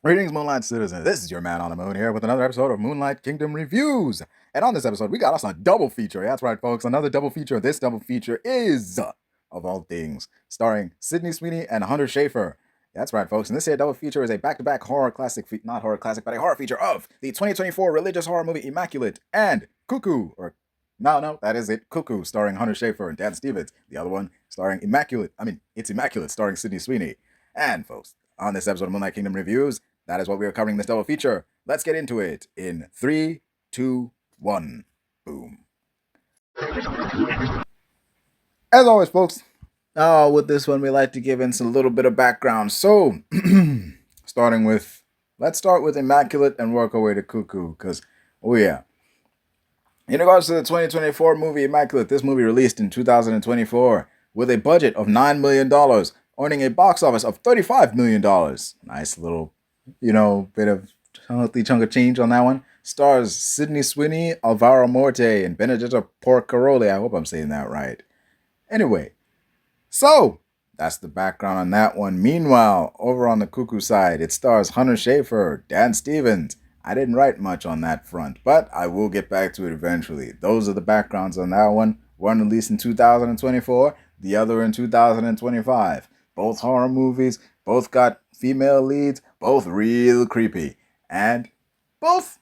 Greetings, Moonlight Citizens. This is your man on the moon here with another episode of Moonlight Kingdom Reviews. And on this episode, we got us a double feature. That's right, folks. Another double feature. This double feature is, of all things, starring Sydney Sweeney and Hunter Schafer. That's right, folks. And this here double feature is a back-to-back horror classic, not horror classic, but a horror feature of the 2024 religious horror movie Immaculate and Cuckoo. No, that is it. Cuckoo, starring Hunter Schafer and Dan Stevens. The other one starring It's Immaculate, starring Sydney Sweeney. And, folks, on this episode of Moonlight Kingdom Reviews, that is what we are covering this double feature. Let's get into it in 3, 2, 1. Boom. As always, folks, with this one, we like to give in a little bit of background. So, let's start with Immaculate and work our way to Cuckoo. Because, in regards to the 2024 movie Immaculate, this movie released in 2024 with a budget of $9 million, earning a box office of $35 million. Nice little bit of healthy chunk of change on that one. Stars Sydney Sweeney, Alvaro Morte, and Benedetta Porcaroli. I hope I'm saying that right. Anyway, so that's the background on that one. Meanwhile, over on the Cuckoo side, it stars Hunter Schafer, Dan Stevens. I didn't write much on that front, but I will get back to it eventually. Those are the backgrounds on that one. One released in 2024, the other in 2025. Both horror movies, both got female leads, both real creepy, and both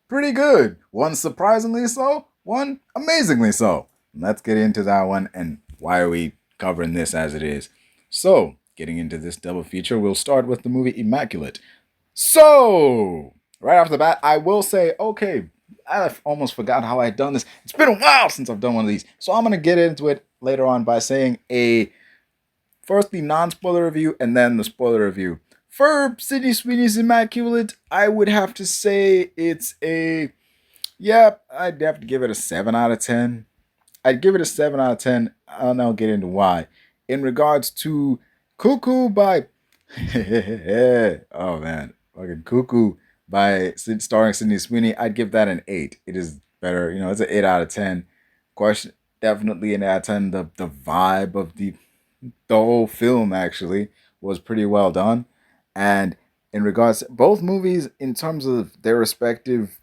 pretty good. One surprisingly so, one amazingly so. Let's get into that one and why are we covering this as it is. So, getting into this double feature, we'll start with the movie Immaculate. So, right off the bat, I will say, okay, I almost forgot how I'd done this. It's been a while since I've done one of these, so I'm going to get into it later on by saying first the non-spoiler review and then the spoiler review. For Sydney Sweeney's Immaculate, I would have to say it's I'd have to give it a 7 out of 10. I'd give it a 7 out of 10, and I'll get into why. In regards to Cuckoo by... oh man, fucking Cuckoo starring Sydney Sweeney, I'd give that an 8. It is better, it's an 8 out of 10. Question, definitely an 8 out of 10. The vibe of the whole film actually was pretty well done. And in regards to both movies, in terms of the respective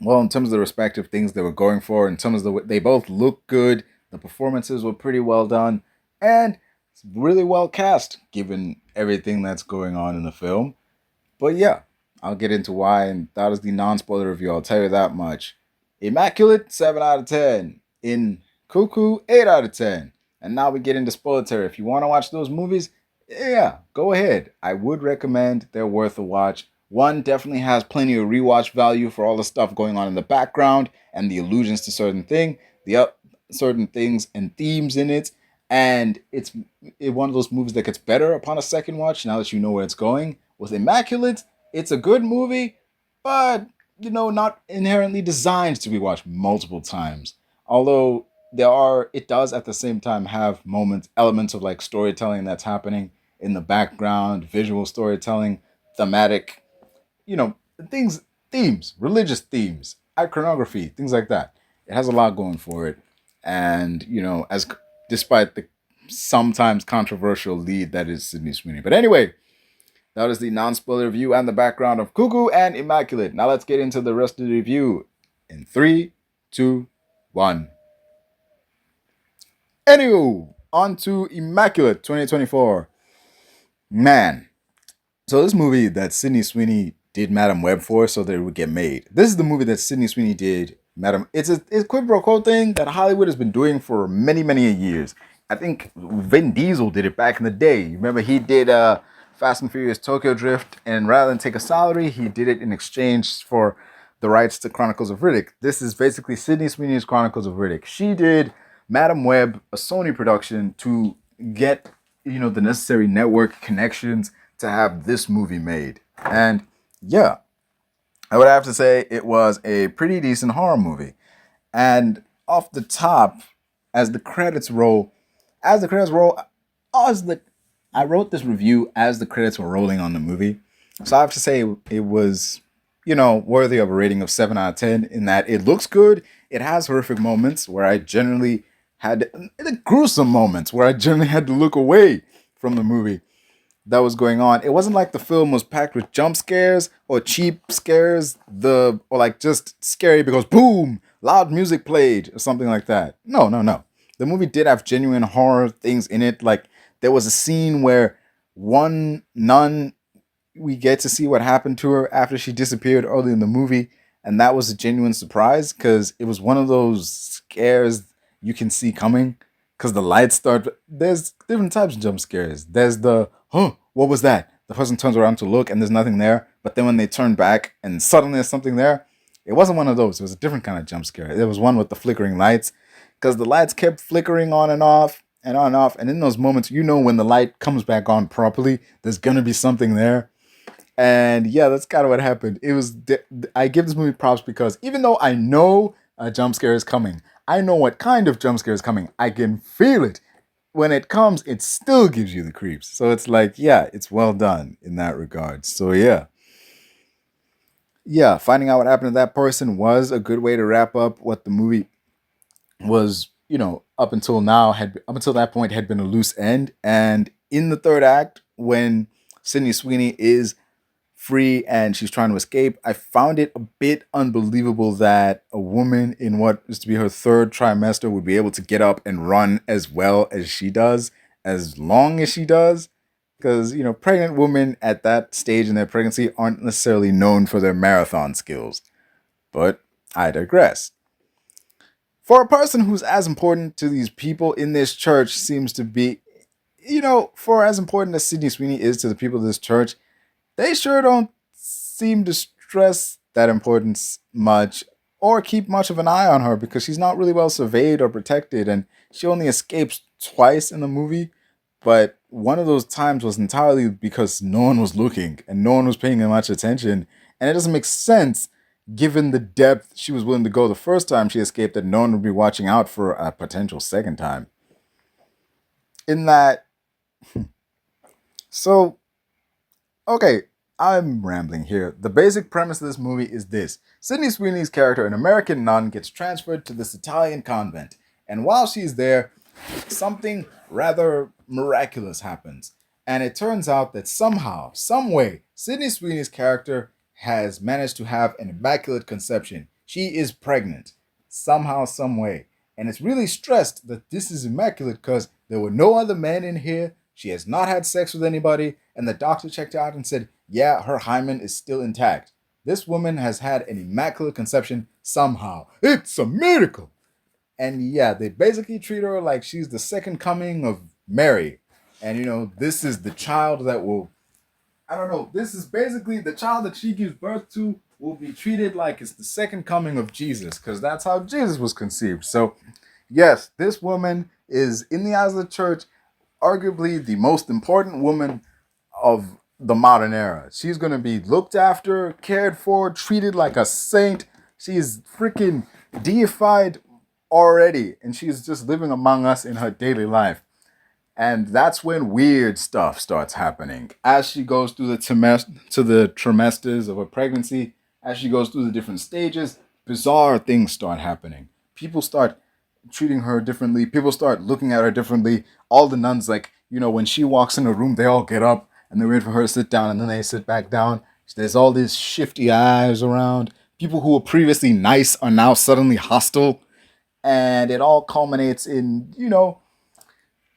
things they were going for, in terms of they both look good, the performances were pretty well done, and it's really well cast given everything that's going on in the film. But yeah, I'll get into why, and that is the non-spoiler review, I'll tell you that much. Immaculate, 7 out of 10. In Cuckoo, 8 out of 10. And now we get into spoiler territory. If you want to watch those movies, yeah, go ahead. I would recommend they're worth a watch. One definitely has plenty of rewatch value for all the stuff going on in the background and the allusions to certain things and themes in it. And it's one of those movies that gets better upon a second watch now that you know where it's going. With Immaculate, it's a good movie, but not inherently designed to be watched multiple times. Although it does at the same time have elements of like storytelling that's happening in the background, visual storytelling, thematic, themes, religious themes, iconography, things like that. It has a lot going for it. And, despite the sometimes controversial lead that is Sydney Sweeney. But anyway, that is the non-spoiler review and the background of Cuckoo and Immaculate. Now let's get into the rest of the review in 3, 2, 1. Anywho, on to Immaculate 2024. Man. So this movie that Sydney Sweeney did Madam Web for so that it would get made. This is the movie that Sydney Sweeney did It's a quid pro quo thing that Hollywood has been doing for many, many years. I think Vin Diesel did it back in the day. You remember he did Fast and Furious Tokyo Drift, and rather than take a salary, he did it in exchange for the rights to Chronicles of Riddick. This is basically Sydney Sweeney's Chronicles of Riddick. She did Madam Web, a Sony production, to get the necessary network connections to have this movie made. And yeah, I would have to say it was a pretty decent horror movie. And off the top, as the credits roll, I wrote this review as the credits were rolling on the movie. So I have to say it was, worthy of a rating of 7 out of 10 in that it looks good. It has horrific moments where I generally had gruesome moments where I generally had to look away from the movie. that was going on. It wasn't like the film was packed with jump scares or cheap scares, or like just scary because boom, loud music played or something like that. No, no, no. The movie did have genuine horror things in it. Like there was a scene where one nun, we get to see what happened to her after she disappeared early in the movie, and that was a genuine surprise because it was one of those scares you can see coming because the lights start. There's different types of jump scares. There's the what was that? The person turns around to look and there's nothing there, but then when they turn back and suddenly there's something there. It wasn't one of those. It was a different kind of jump scare. There was one with the flickering lights because the lights kept flickering on and off and on and off, and in those moments, when the light comes back on properly, there's gonna be something there. And yeah, that's kind of what happened. I give this movie props because even though I know a jump scare is coming, I know what kind of jump scare is coming. I can feel it. When it comes, it still gives you the creeps. So it's like, yeah, it's well done in that regard. So yeah. Yeah, finding out what happened to that person was a good way to wrap up what the movie was, up until up until that point had been a loose end. And in the third act, when Sydney Sweeney is free and she's trying to escape, I found it a bit unbelievable that a woman in what is to be her third trimester would be able to get up and run as well as she does, as long as she does. Because, pregnant women at that stage in their pregnancy aren't necessarily known for their marathon skills. But I digress. For a person who's as important to these people in this church seems to be, for as important as Sydney Sweeney is to the people of this church, they sure don't seem to stress that importance much or keep much of an eye on her because she's not really well surveyed or protected, and she only escapes twice in the movie. But one of those times was entirely because no one was looking and no one was paying much attention. And it doesn't make sense given the depth she was willing to go the first time she escaped that no one would be watching out for a potential second time. In that... So, okay, I'm rambling here. The basic premise of this movie is this. Sydney Sweeney's character, an American nun, gets transferred to this Italian convent. And while she's there, something rather miraculous happens. And it turns out that somehow, some way, Sydney Sweeney's character has managed to have an immaculate conception. She is pregnant. Somehow, some way. And it's really stressed that this is immaculate because there were no other men in here. She has not had sex with anybody. And the doctor checked out and said, yeah, her hymen is still intact. This woman has had an immaculate conception somehow. It's a miracle. And yeah, they basically treat her like she's the second coming of Mary. And this is the child that will... this is basically the child that she gives birth to will be treated like it's the second coming of Jesus, because that's how Jesus was conceived. So, yes, this woman is, in the eyes of the church, arguably the most important woman of the modern era. She's going to be looked after, cared for, treated like a saint. She's freaking deified already, and she's just living among us in her daily life. And that's when weird stuff starts happening. As she goes through the trimesters of her pregnancy, as she goes through the different stages, bizarre things start happening. People start treating her differently. People start looking at her differently. All the nuns, when she walks in a room, they all get up and they wait for her to sit down, and then they sit back down. There's all these shifty eyes around. People who were previously nice are now suddenly hostile. And it all culminates in,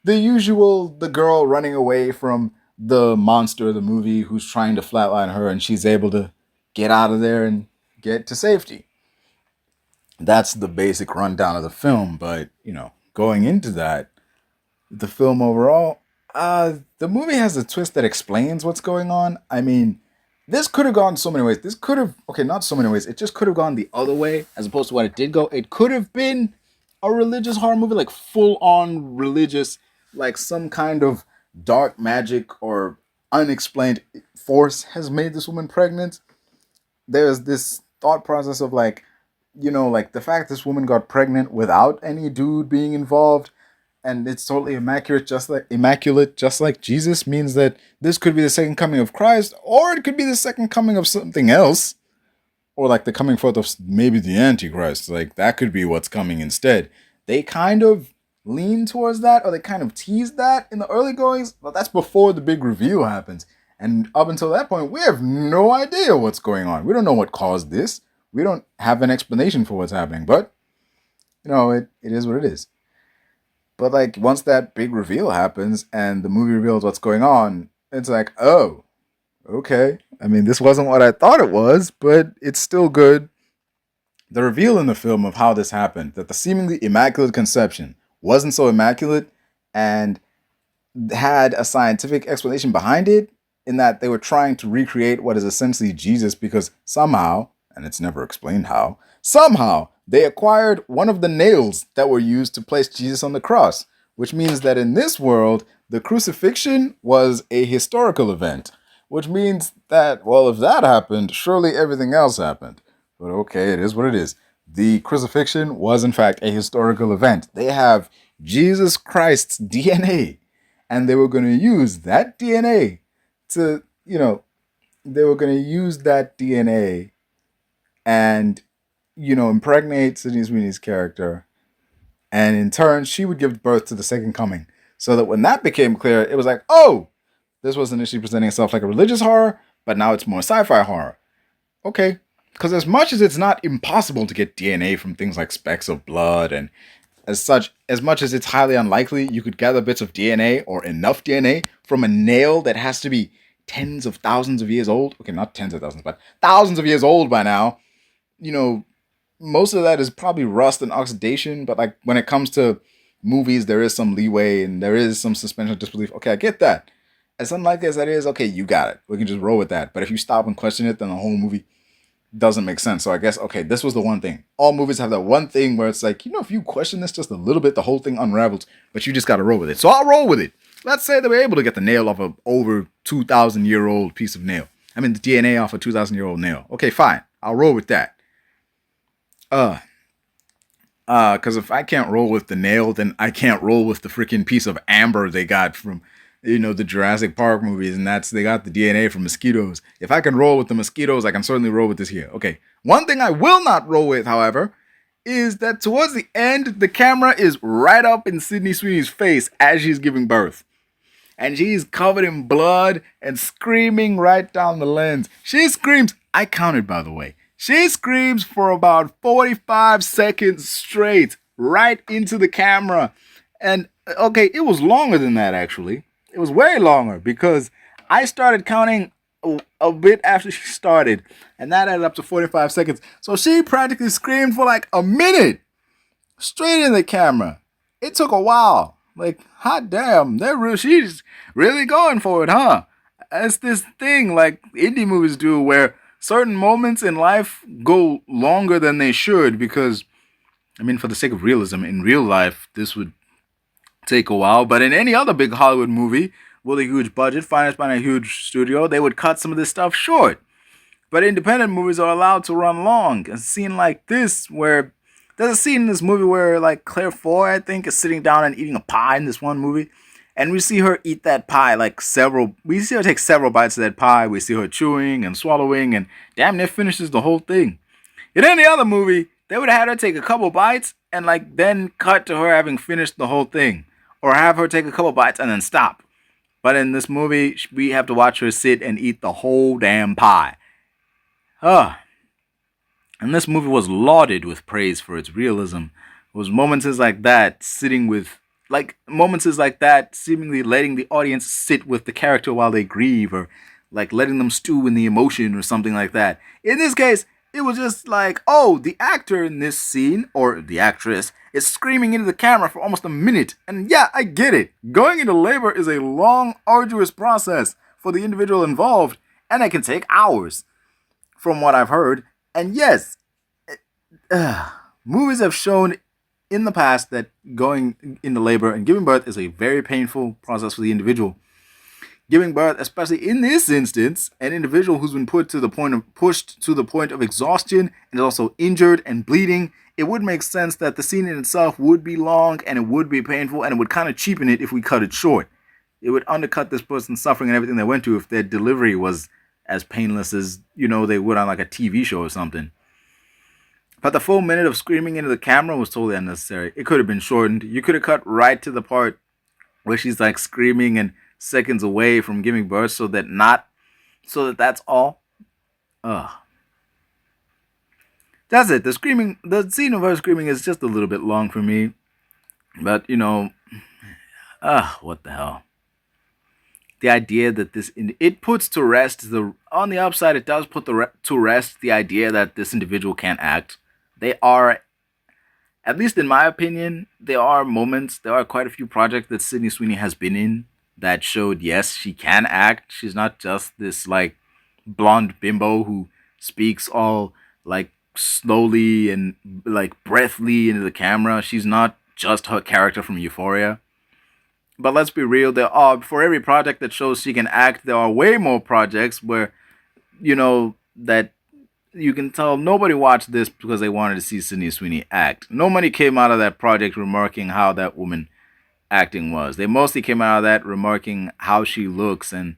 the usual, the girl running away from the monster of the movie who's trying to flatline her, and she's able to get out of there and get to safety. That's the basic rundown of the film, but, going into that, the film overall, the movie has a twist that explains what's going on. I mean, this could have gone so many ways. This could have, not so many ways, it just could have gone the other way as opposed to what it did go. It could have been a religious horror movie, like full-on religious, like some kind of dark magic or unexplained force has made this woman pregnant. There's this thought process of the fact this woman got pregnant without any dude being involved, and it's totally immaculate, just like Jesus, means that this could be the second coming of Christ, or it could be the second coming of something else, or like the coming forth of maybe the Antichrist. Like that could be what's coming instead. They kind of lean towards that, or they kind of tease that in the early goings, but that's before the big reveal happens. And up until that point, we have no idea what's going on. We don't know what caused this. We don't have an explanation for what's happening, but it is what it is. But like once that big reveal happens and the movie reveals what's going on, it's like, oh, okay. I mean, this wasn't what I thought it was, but it's still good. The reveal in the film of how this happened, that the seemingly immaculate conception wasn't so immaculate and had a scientific explanation behind it, in that they were trying to recreate what is essentially Jesus because somehow, and it's never explained how, somehow they acquired one of the nails that were used to place Jesus on the cross, which means that in this world, the crucifixion was a historical event, which means that, well, if that happened, surely everything else happened. But okay, it is what it is. The crucifixion was, in fact, a historical event. They have Jesus Christ's DNA, and they were going to use that DNA to, they were going to use that DNA and, impregnate Sydney Sweeney's character. And in turn, she would give birth to the second coming. So that when that became clear, it was like, oh, this was initially presenting itself like a religious horror, but now it's more sci-fi horror. Okay. Because as much as it's not impossible to get DNA from things like specks of blood, and as much as it's highly unlikely you could gather bits of DNA or enough DNA from a nail that has to be tens of thousands of years old. Okay, not tens of thousands, but thousands of years old by now. Most of that is probably rust and oxidation, but like when it comes to movies, there is some leeway and there is some suspension of disbelief. Okay, I get that. As unlikely as that is, okay, you got it. We can just roll with that. But if you stop and question it, then the whole movie doesn't make sense. So I guess, okay, this was the one thing. All movies have that one thing where it's like, if you question this just a little bit, the whole thing unravels, but you just got to roll with it. So I'll roll with it. Let's say they were able to get the nail off a over 2,000-year-old piece of nail. I mean, the DNA off a 2,000-year-old nail. Okay, fine. I'll roll with that. Because if I can't roll with the nail, then I can't roll with the freaking piece of amber they got from, the Jurassic Park movies, and they got the DNA from mosquitoes. If I can roll with the mosquitoes, I can certainly roll with this here. Okay. One thing I will not roll with, however, is that towards the end, the camera is right up in Sydney Sweeney's face as she's giving birth. And she's covered in blood and screaming right down the lens. She screams, I counted by the way. She screams for about 45 seconds straight, right into the camera. And okay, it was longer than that actually. It was way longer because I started counting a bit after she started, and that added up to 45 seconds. So she practically screamed for like a minute straight in the camera. It took a while. Like, hot damn, she's really going for it, huh? It's this thing like indie movies do where certain moments in life go longer than they should because, for the sake of realism, in real life, this would take a while. But in any other big Hollywood movie with a huge budget, financed by a huge studio, they would cut some of this stuff short. But independent movies are allowed to run long. A scene like this where there's a scene in this movie where like Claire Foy, I think, is sitting down and eating a pie in this one movie. And we see her eat that pie we see her take several bites of that pie. We see her chewing and swallowing and damn near finishes the whole thing. In any other movie, they would have had her take a couple bites and then cut to her having finished the whole thing. Or have her take a couple bites and then stop. But in this movie, we have to watch her sit and eat the whole damn pie. And this movie was lauded with praise for its realism. It was moments like that, seemingly letting the audience sit with the character while they grieve, or letting them stew in the emotion or something like that. In this case, it was just like, oh, the actor in this scene, or the actress, is screaming into the camera for almost a minute. And yeah, I get it. Going into labor is a long, arduous process for the individual involved, and it can take hours, from what I've heard. And yes, movies have shown in the past that going into labor and giving birth is a very painful process for the individual. Giving birth, especially in this instance, an individual who's been pushed to the point of exhaustion and is also injured and bleeding, it would make sense that the scene in itself would be long and it would be painful, and it would kind of cheapen it if we cut it short. It would undercut this person's suffering and everything they went through if their delivery was as painless as, they would on a TV show or something. But the full minute of screaming into the camera was totally unnecessary. It could have been shortened. You could have cut right to the part where she's like screaming and seconds away from giving birth, so that that's all. Ugh. That's it. The scene of her screaming is just a little bit long for me. But what the hell? The idea that it puts to rest on the upside, it does put to rest the idea that this individual can't act. They are, at least in my opinion, there are quite a few projects that Sydney Sweeney has been in that showed, yes, she can act. She's not just this like blonde bimbo who speaks all like slowly and like breathly into the camera. She's not just her character from Euphoria. But let's be real, for every project that shows she can act, there are way more projects where, that you can tell nobody watched this because they wanted to see Sydney Sweeney act. Nobody came out of that project remarking how that woman acting was. They mostly came out of that remarking how she looks and,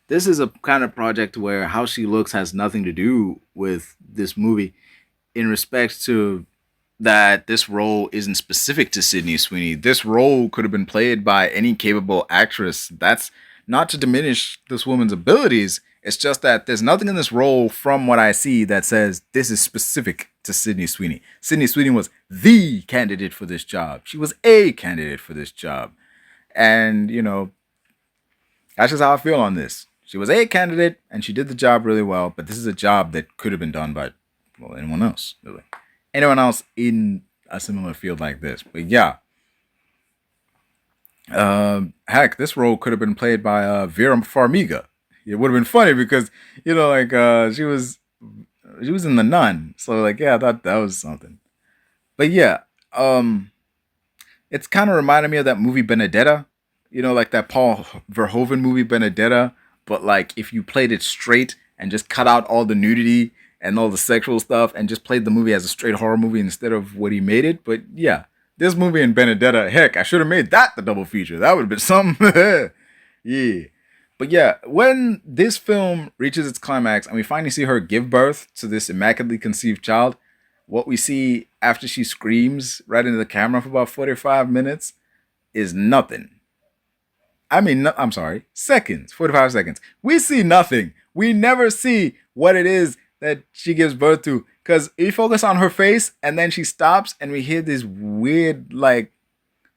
this is a kind of project where how she looks has nothing to do with this movie in respect to that this role isn't specific to Sydney Sweeney. This role could have been played by any capable actress. That's not to diminish this woman's abilities. It's just that there's nothing in this role from what I see that says this is specific to Sydney Sweeney. Sydney Sweeney was the candidate for this job. She was a candidate for this job. And, that's just how I feel on this. She was a candidate and she did the job really well, but this is a job that could have been done by, anyone else, really. Anyone else in a similar field like this. But yeah. Heck, this role could have been played by Vera Farmiga. It would have been funny because, she was in The Nun. So I thought that was something. But yeah, it's kind of reminded me of that movie Benedetta. That Paul Verhoeven movie Benedetta. But if you played it straight and just cut out all the nudity and all the sexual stuff and just played the movie as a straight horror movie instead of what he made it. But yeah, this movie and Benedetta, heck, I should have made that the double feature. That would have been something. Yeah. But yeah, when this film reaches its climax and we finally see her give birth to this immaculately conceived child, what we see after she screams right into the camera for about 45 minutes is nothing. I'm sorry, seconds, 45 seconds. We see nothing. We never see what it is that she gives birth to, because we focus on her face and then she stops and we hear this weird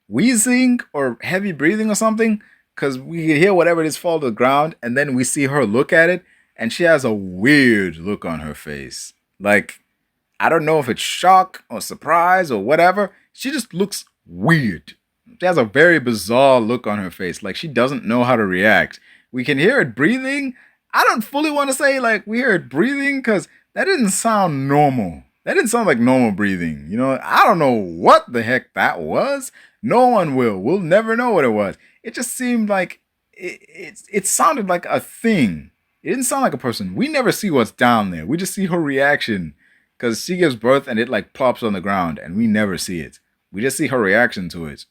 wheezing or heavy breathing or something, because we hear whatever it is fall to the ground and then we see her look at it and she has a weird look on her face. I don't know if it's shock or surprise or whatever. She just looks weird. She has a very bizarre look on her face. She doesn't know how to react. We can hear it breathing. I don't fully want to say we hear it breathing because that didn't sound normal. That didn't sound like normal breathing. I don't know what the heck that was. No one will. We'll never know what it was. It just seemed like it sounded like a thing. It didn't sound like a person. We never see what's down there. We just see her reaction because she gives birth and it plops on the ground and we never see it. We just see her reaction to it.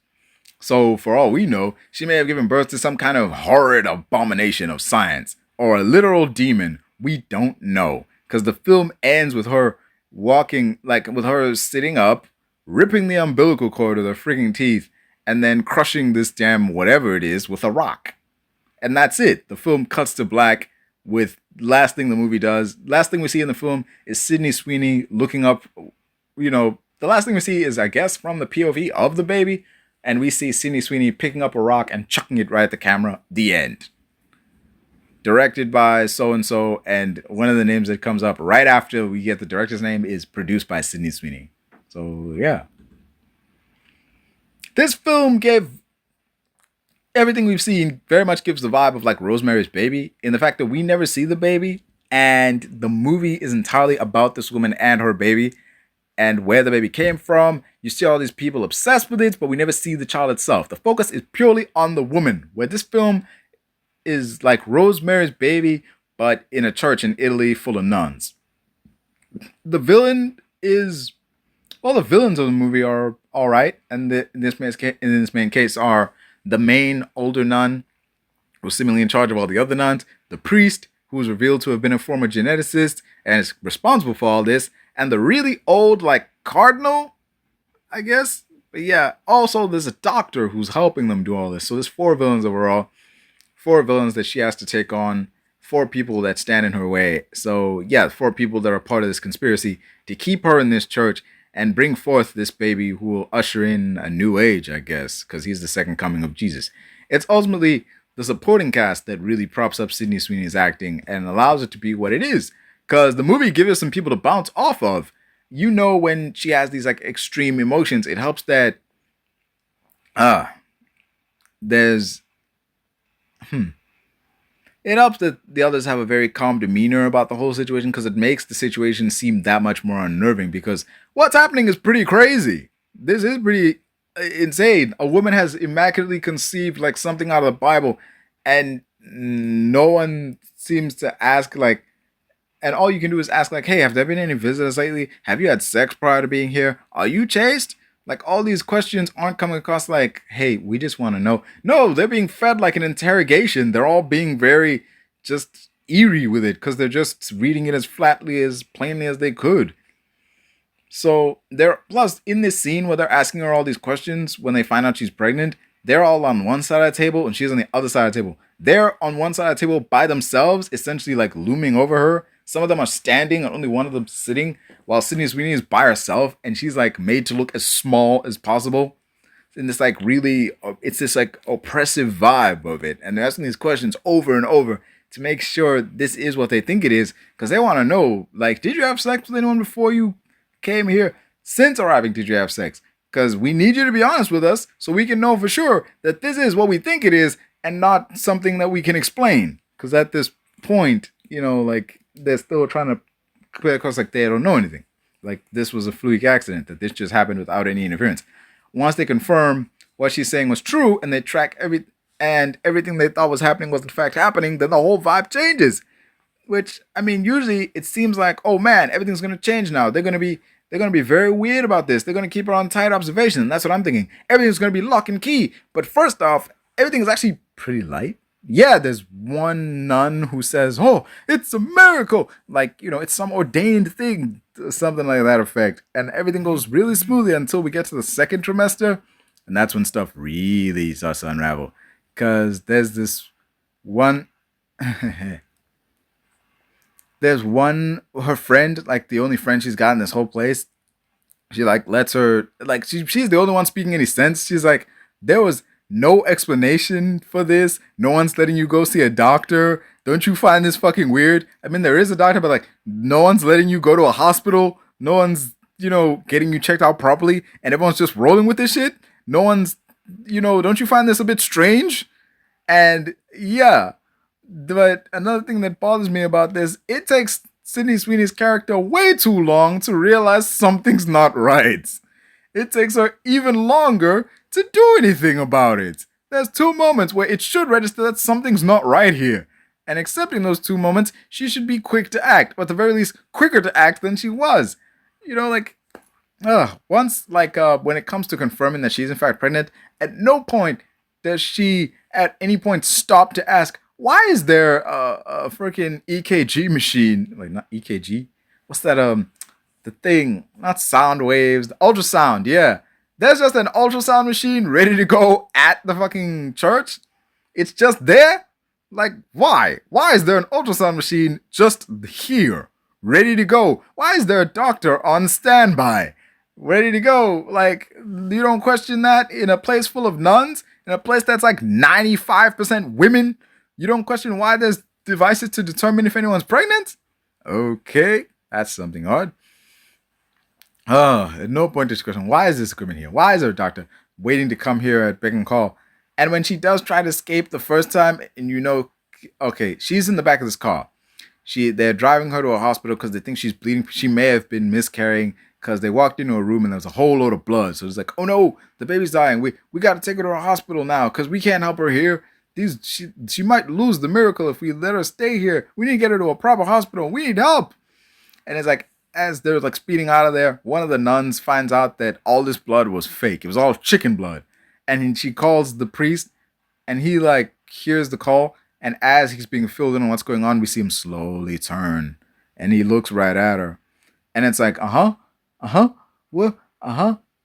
So for all we know, she may have given birth to some kind of horrid abomination of science. Or a literal demon. We don't know. Because the film ends with her walking, with her sitting up, ripping the umbilical cord with her freaking teeth, and then crushing this damn whatever it is with a rock. And that's it. The film cuts to black with last thing we see in the film is Sydney Sweeney looking up, the last thing we see is, I guess, from the POV of the baby, and we see Sydney Sweeney picking up a rock and chucking it right at the camera. The end. Directed by so-and-so, and one of the names that comes up right after we get the director's name is produced by Sydney Sweeney. So, yeah. This film gave everything we've seen very much gives the vibe of Rosemary's Baby, in the fact that we never see the baby, and the movie is entirely about this woman and her baby, and where the baby came from. You see all these people obsessed with it, but we never see the child itself. The focus is purely on the woman, where this film is like Rosemary's Baby, but in a church in Italy full of nuns. The villains of the movie are all right, and in this main case are the main older nun, who's seemingly in charge of all the other nuns, the priest, who was revealed to have been a former geneticist and is responsible for all this, and the really old, like, cardinal, I guess. But yeah, also there's a doctor who's helping them do all this. So there's 4 villains overall. 4 villains that she has to take on. 4 people that stand in her way. So yeah, 4 people that are part of this conspiracy to keep her in this church and bring forth this baby who will usher in a new age, I guess, because he's the second coming of Jesus. It's ultimately the supporting cast that really props up Sydney Sweeney's acting and allows it to be what it is. Because the movie gives us some people to bounce off of. You know, when she has these like extreme emotions, it helps that there's it helps that the others have a very calm demeanor about the whole situation, because it makes the situation seem that much more unnerving, because what's happening is pretty crazy. This is pretty insane. A woman has immaculately conceived like something out of the Bible, and no one seems to ask, like, and all you can do is ask, like, hey, have there been any visitors lately? Have you had sex prior to being here? Are you chaste? Like, all these questions aren't coming across like, hey, we just want to know. No, they're being fed like an interrogation. They're all being very just eerie with it, because they're just reading it as flatly, as plainly as they could. So they're, plus in this scene where they're asking her all these questions when they find out she's pregnant, they're all on one side of the table and she's on the other side of the table. They're on one side of the table by themselves, essentially like looming over her. Some of them are standing and only one of them sitting, while Sydney Sweeney is by herself and she's like made to look as small as possible. In this like really, it's this like oppressive vibe of it. And they're asking these questions over and over to make sure this is what they think it is, because they want to know, like, did you have sex with anyone before you came here? Since arriving, did you have sex? Because we need you to be honest with us so we can know for sure that this is what we think it is and not something that we can explain. Because at this point, you know, like, they're still trying to clear across like they don't know anything. Like, this was a fluke accident, that this just happened without any interference. Once they confirm what she's saying was true and they track everything they thought was happening was in fact happening, then the whole vibe changes. Which, I mean, usually it seems like, oh man, everything's going to change now. They're going to be very weird about this. They're going to keep her on tight observation. And that's what I'm thinking. Everything's going to be lock and key. But first off, everything is actually pretty light. Yeah, there's one nun who says, oh, it's a miracle. Like, you know, it's some ordained thing. Something like that effect. And everything goes really smoothly until we get to the second trimester. And that's when stuff really starts to unravel. Because there's this one... There's one, her friend, like the only friend she's got in this whole place. She like lets her, like she's the only one speaking any sense. She's like, there was no explanation for this. No one's letting you go see a doctor. Don't you find this fucking weird? I mean, there is a doctor, but like, no one's letting you go to a hospital. No one's, you know, getting you checked out properly. And everyone's just rolling with this shit. No one's, you know, don't you find this a bit strange? And yeah. But another thing that bothers me about this, it takes Sydney Sweeney's character way too long to realize something's not right. It takes her even longer to do anything about it. There's 2 moments where it should register that something's not right here. And except in those 2 moments, she should be quick to act, or at the very least, quicker to act than she was. You know, like, once, like, when it comes to confirming that she's in fact pregnant, at no point does she at any point stop to ask, why is there a freaking EKG machine? Like, not EKG? What's that, the thing? Not sound waves. The ultrasound, yeah. There's just an ultrasound machine ready to go at the fucking church. It's just there? Like, why? Why is there an ultrasound machine just here? Ready to go? Why is there a doctor on standby? Ready to go? Like, you don't question that in a place full of nuns? In a place that's like 95% women? You don't question why there's devices to determine if anyone's pregnant? Okay, that's something odd. At no point does she question, why is this equipment here? Why is there a doctor waiting to come here at beck and call? And when she does try to escape the first time, and you know, okay, she's in the back of this car. They're driving her to a hospital because they think she's bleeding. She may have been miscarrying because they walked into a room and there was a whole load of blood. So it's like, oh no, the baby's dying. We got to take her to a hospital now because we can't help her here. She might lose the miracle if we let her stay here. We need to get her to a proper hospital. We need help. And it's like, as they're like speeding out of there, one of the nuns finds out that all this blood was fake. It was all chicken blood. And she calls the priest and he like hears the call And as he's being filled in on what's going on, we see him slowly turn. And he looks right at her. And it's like, what,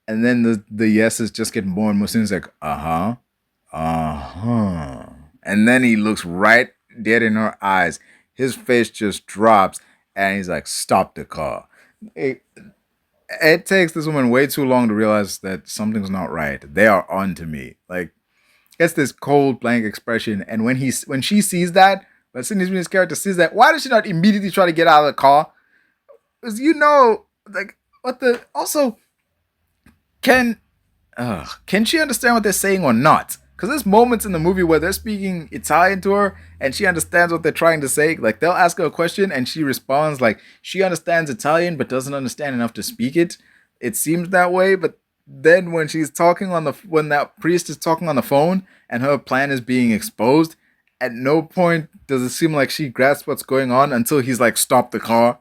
And then the yeses just get more and more. Soon it's like, And then he looks right dead in her eyes. His face just drops. And he's like, stop the car. It takes this woman way too long to realize that something's not right. They are on to me. Like, it's this cold, blank expression. And when she sees that, when Sydney Sweeney's character sees that, why does she not immediately try to get out of the car? Because like, what the... Also, can she understand what they're saying or not? Because there's moments in the movie where they're speaking Italian to her and she understands what they're trying to say. Like, they'll ask her a question and she responds like she understands Italian but doesn't understand enough to speak it. It seems that way, but then when she's talking when that priest is talking on the phone and her plan is being exposed, at no point does it seem like she grasps what's going on until he's like, stop the car.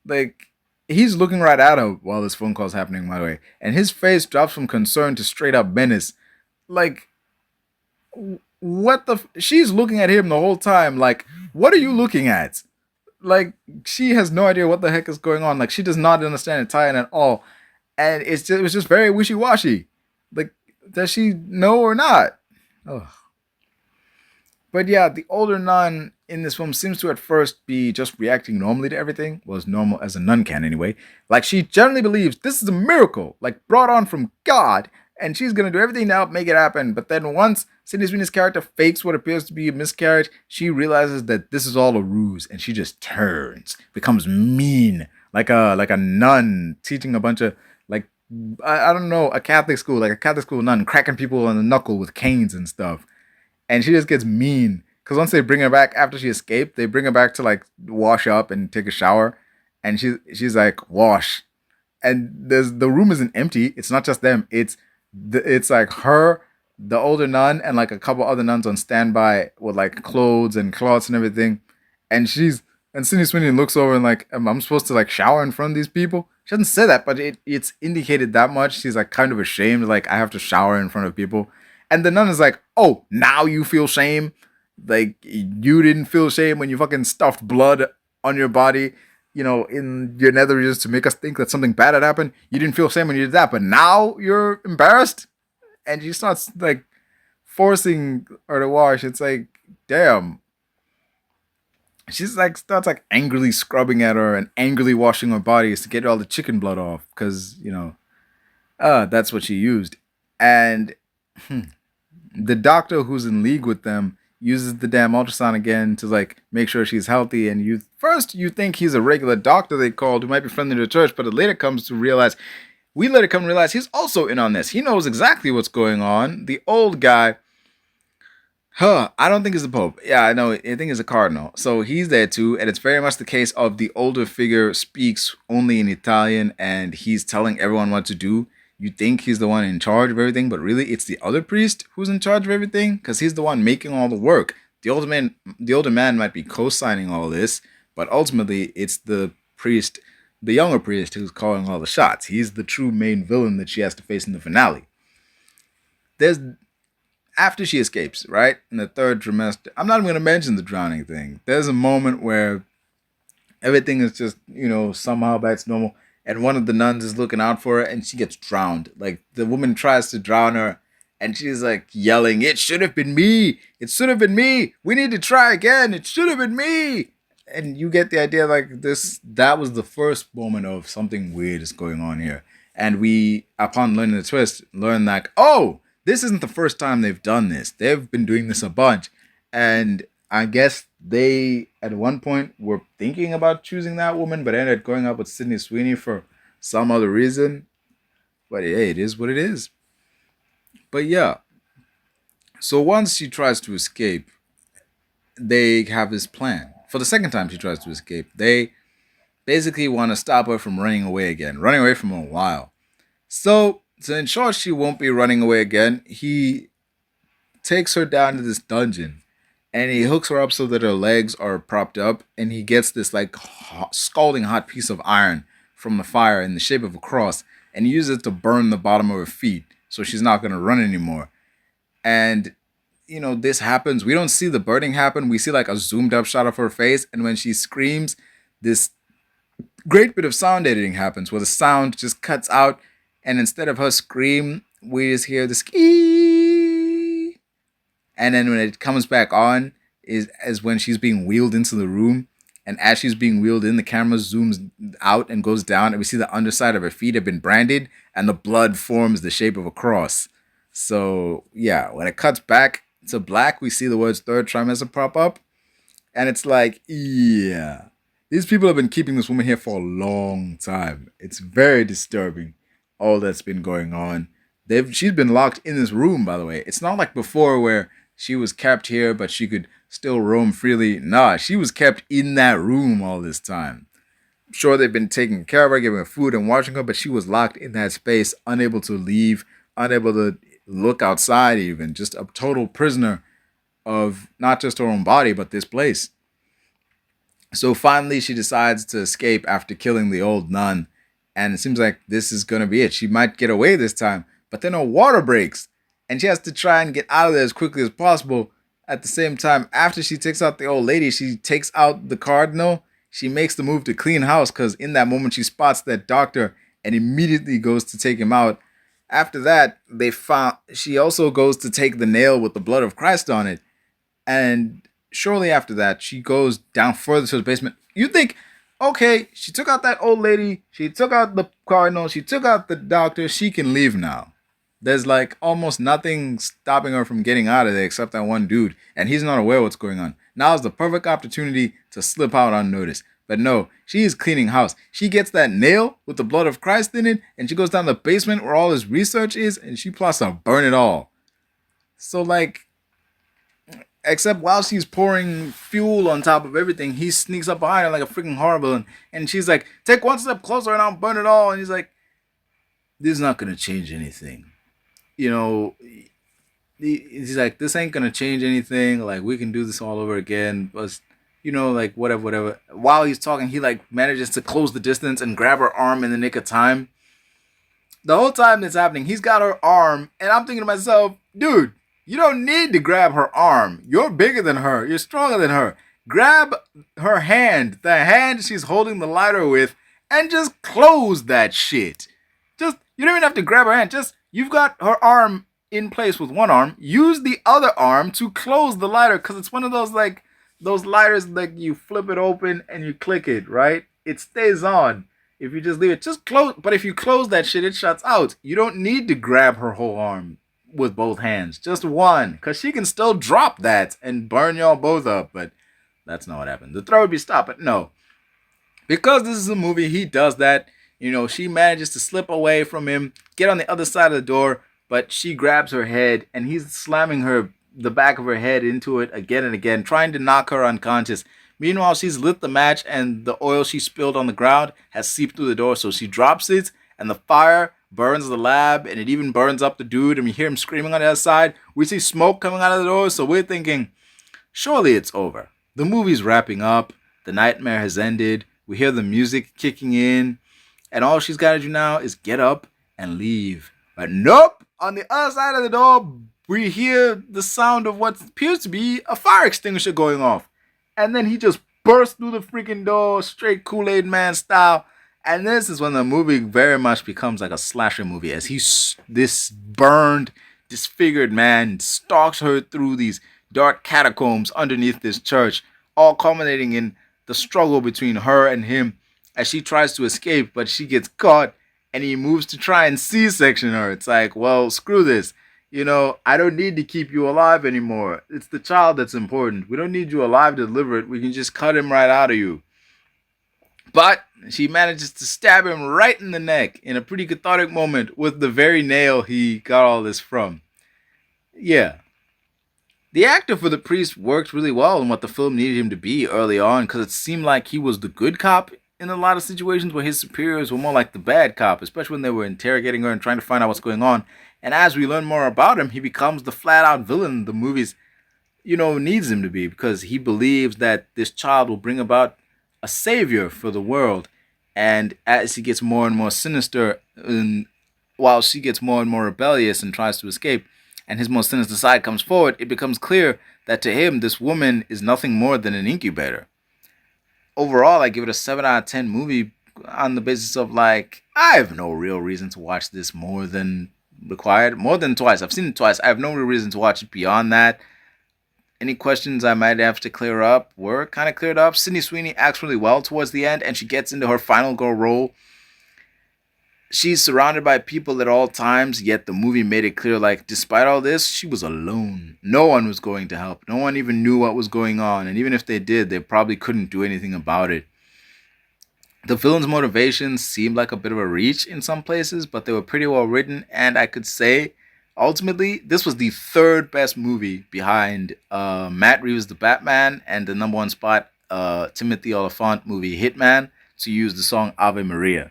Like, he's looking right at her while this phone call's happening, by the way. And his face drops from concern to straight up menace. Like, she's looking at him the whole time. Like, what are you looking at? Like, she has no idea what the heck is going on. Like, she does not understand Italian at all. And it was just very wishy-washy. Like, does she know or not? Ugh. But yeah, the older nun in this film seems to at first be just reacting normally to everything. Well, as normal as a nun can anyway. Like, she generally believes this is a miracle, like brought on from God, and she's going to do everything to help make it happen. But then once Sydney Sweeney's character fakes what appears to be a miscarriage, she realizes that this is all a ruse, and she just turns, becomes mean, like a nun teaching a bunch of, like, I don't know, a Catholic school nun, cracking people on the knuckle with canes and stuff. And she just gets mean. Because once they bring her back after she escaped, they bring her back to like wash up and take a shower. And she's like, wash. And the room isn't empty. It's not just them. It's like her, the older nun, and like a couple other nuns on standby with like clothes and cloths and everything. And Sydney Sweeney looks over and like, I'm supposed to like shower in front of these people? She doesn't say that, but it's indicated that much. She's like kind of ashamed. Like, I have to shower in front of people. And the nun is like, oh, now you feel shame? Like, you didn't feel shame when you fucking stuffed blood on your body, in your nether regions to make us think that something bad had happened? You didn't feel shame when you did that, but now you're embarrassed? And she starts, like, forcing her to wash. It's like, damn. She's like, starts like angrily scrubbing at her and angrily washing her body to get all the chicken blood off. Because, that's what she used. And... the doctor who's in league with them uses the damn ultrasound again to like make sure she's healthy. And you think he's a regular doctor they called who might be friendly to the church, but it later come to realize he's also in on this. He knows exactly what's going on. The old guy, I don't think he's the Pope. Yeah, I know. I think he's a cardinal. So he's there too. And it's very much the case of the older figure speaks only in Italian and he's telling everyone what to do. You think he's the one in charge of everything, but really it's the other priest who's in charge of everything because he's the one making all the work. The older man might be co-signing all this, but ultimately it's the priest, the younger priest, who's calling all the shots. He's the true main villain that she has to face in the finale. After she escapes, right, in the third trimester, I'm not even going to mention the drowning thing. There's a moment where everything is just, somehow back to normal. And one of the nuns is looking out for her and she gets drowned. Like, the woman tries to drown her and she's like yelling, it should have been me. It should have been me. We need to try again. It should have been me. And you get the idea, like, that was the first moment of something weird is going on here. And we, upon learning the twist, learn that, oh, this isn't the first time they've done this. They've been doing this a bunch. And I guess they, at one point, were thinking about choosing that woman, but ended up going up with Sydney Sweeney for some other reason. But hey, it is what it is. But yeah. So once she tries to escape, they have this plan. For the second time she tries to escape, they basically want to stop her from running away again. Running away from a while. So to ensure she won't be running away again, he takes her down to this dungeon. And he hooks her up so that her legs are propped up. And he gets this like scalding hot piece of iron from the fire in the shape of a cross. And he uses it to burn the bottom of her feet. So she's not going to run anymore. And this happens, we don't see the burning happen. We see like a zoomed up shot of her face. And when she screams, this great bit of sound editing happens where the sound just cuts out. And instead of her scream, we just hear the ski. And then when it comes back on is when she's being wheeled into the room. And as she's being wheeled in, the camera zooms out and goes down. And we see the underside of her feet have been branded. And the blood forms the shape of a cross. So, yeah, when it cuts back to black, we see the words third trimester pop up. And it's like, yeah, these people have been keeping this woman here for a long time. It's very disturbing, all that's been going on. She's been locked in this room, by the way. It's not like before where she was kept here, but she could still roam freely. Nah, she was kept in that room all this time. I'm sure they've been taking care of her, giving her food and watching her, but she was locked in that space, unable to leave, unable to look outside even, just a total prisoner of not just her own body, but this place. So finally, she decides to escape after killing the old nun. And it seems like this is going to be it. She might get away this time, but then her water breaks. And she has to try and get out of there as quickly as possible. At the same time, after she takes out the old lady, she takes out the cardinal. She makes the move to clean house because in that moment, she spots that doctor and immediately goes to take him out. After that, she also goes to take the nail with the blood of Christ on it. And shortly after that, she goes down further to the basement. You think, okay, she took out that old lady, she took out the cardinal, she took out the doctor, she can leave now. There's like almost nothing stopping her from getting out of there except that one dude, and he's not aware what's going on. Now is the perfect opportunity to slip out unnoticed. But no, she is cleaning house. She gets that nail with the blood of Christ in it, and she goes down the basement where all his research is, and she plots to burn it all. So like, except while she's pouring fuel on top of everything, he sneaks up behind her like a freaking horror villain. And she's like, take one step closer and I'll burn it all. And he's like, this is not going to change anything. He's like, this ain't going to change anything. Like, we can do this all over again. But, like, whatever. While he's talking, he, like, manages to close the distance and grab her arm in the nick of time. The whole time that's happening, he's got her arm. And I'm thinking to myself, dude, you don't need to grab her arm. You're bigger than her. You're stronger than her. Grab her hand, the hand she's holding the lighter with, and just close that shit. You don't even have to grab her hand. You've got her arm in place with one arm. Use the other arm to close the lighter, because it's one of those, like, those lighters, like, you flip it open and you click it, right? It stays on. If you just leave it, just close. But if you close that shit, it shuts out. You don't need to grab her whole arm with both hands, just one, because she can still drop that and burn y'all both up. But that's not what happened. The throw would be stop it. No, because this is a movie, he does that. She manages to slip away from him, get on the other side of the door, but she grabs her head and he's slamming the back of her head into it again and again, trying to knock her unconscious. Meanwhile, she's lit the match and the oil she spilled on the ground has seeped through the door, so she drops it and the fire burns the lab, and it even burns up the dude, and we hear him screaming on the other side. We see smoke coming out of the door, so we're thinking, surely it's over. The movie's wrapping up. The nightmare has ended. We hear the music kicking in, and all she's got to do now is get up and leave. But nope! On the other side of the door, we hear the sound of what appears to be a fire extinguisher going off. And then he just bursts through the freaking door, straight Kool-Aid Man style. And this is when the movie very much becomes like a slasher movie, as this burned, disfigured man stalks her through these dark catacombs underneath this church, all culminating in the struggle between her and him as she tries to escape, but she gets caught, and he moves to try and C-section her. It's like, well, screw this. I don't need to keep you alive anymore. It's the child that's important. We don't need you alive to deliver it. We can just cut him right out of you. But she manages to stab him right in the neck in a pretty cathartic moment with the very nail he got all this from. Yeah. The actor for the priest worked really well in what the film needed him to be early on, because it seemed like he was the good cop in a lot of situations where his superiors were more like the bad cop, especially when they were interrogating her and trying to find out what's going on. And as we learn more about him, he becomes the flat-out villain the movies, needs him to be, because he believes that this child will bring about a savior for the world. And as he gets more and more sinister, and while she gets more and more rebellious and tries to escape, and his most sinister side comes forward, it becomes clear that to him, this woman is nothing more than an incubator. Overall, I give it a 7 out of 10 movie on the basis of like, I have no real reason to watch this more than required. More than twice. I've seen it twice. I have no real reason to watch it beyond that. Any questions I might have to clear up were kind of cleared up. Sydney Sweeney acts really well towards the end, and she gets into her final girl role. She's surrounded by people at all times, yet the movie made it clear, like, despite all this, she was alone. No one was going to help. No one even knew what was going on, and even if they did, they probably couldn't do anything about it. The villain's motivations seemed like a bit of a reach in some places, but they were pretty well written, and I could say, ultimately, this was the third best movie behind Matt Reeves' The Batman and the number one spot, Timothy Olyphant movie Hitman, to use the song Ave Maria.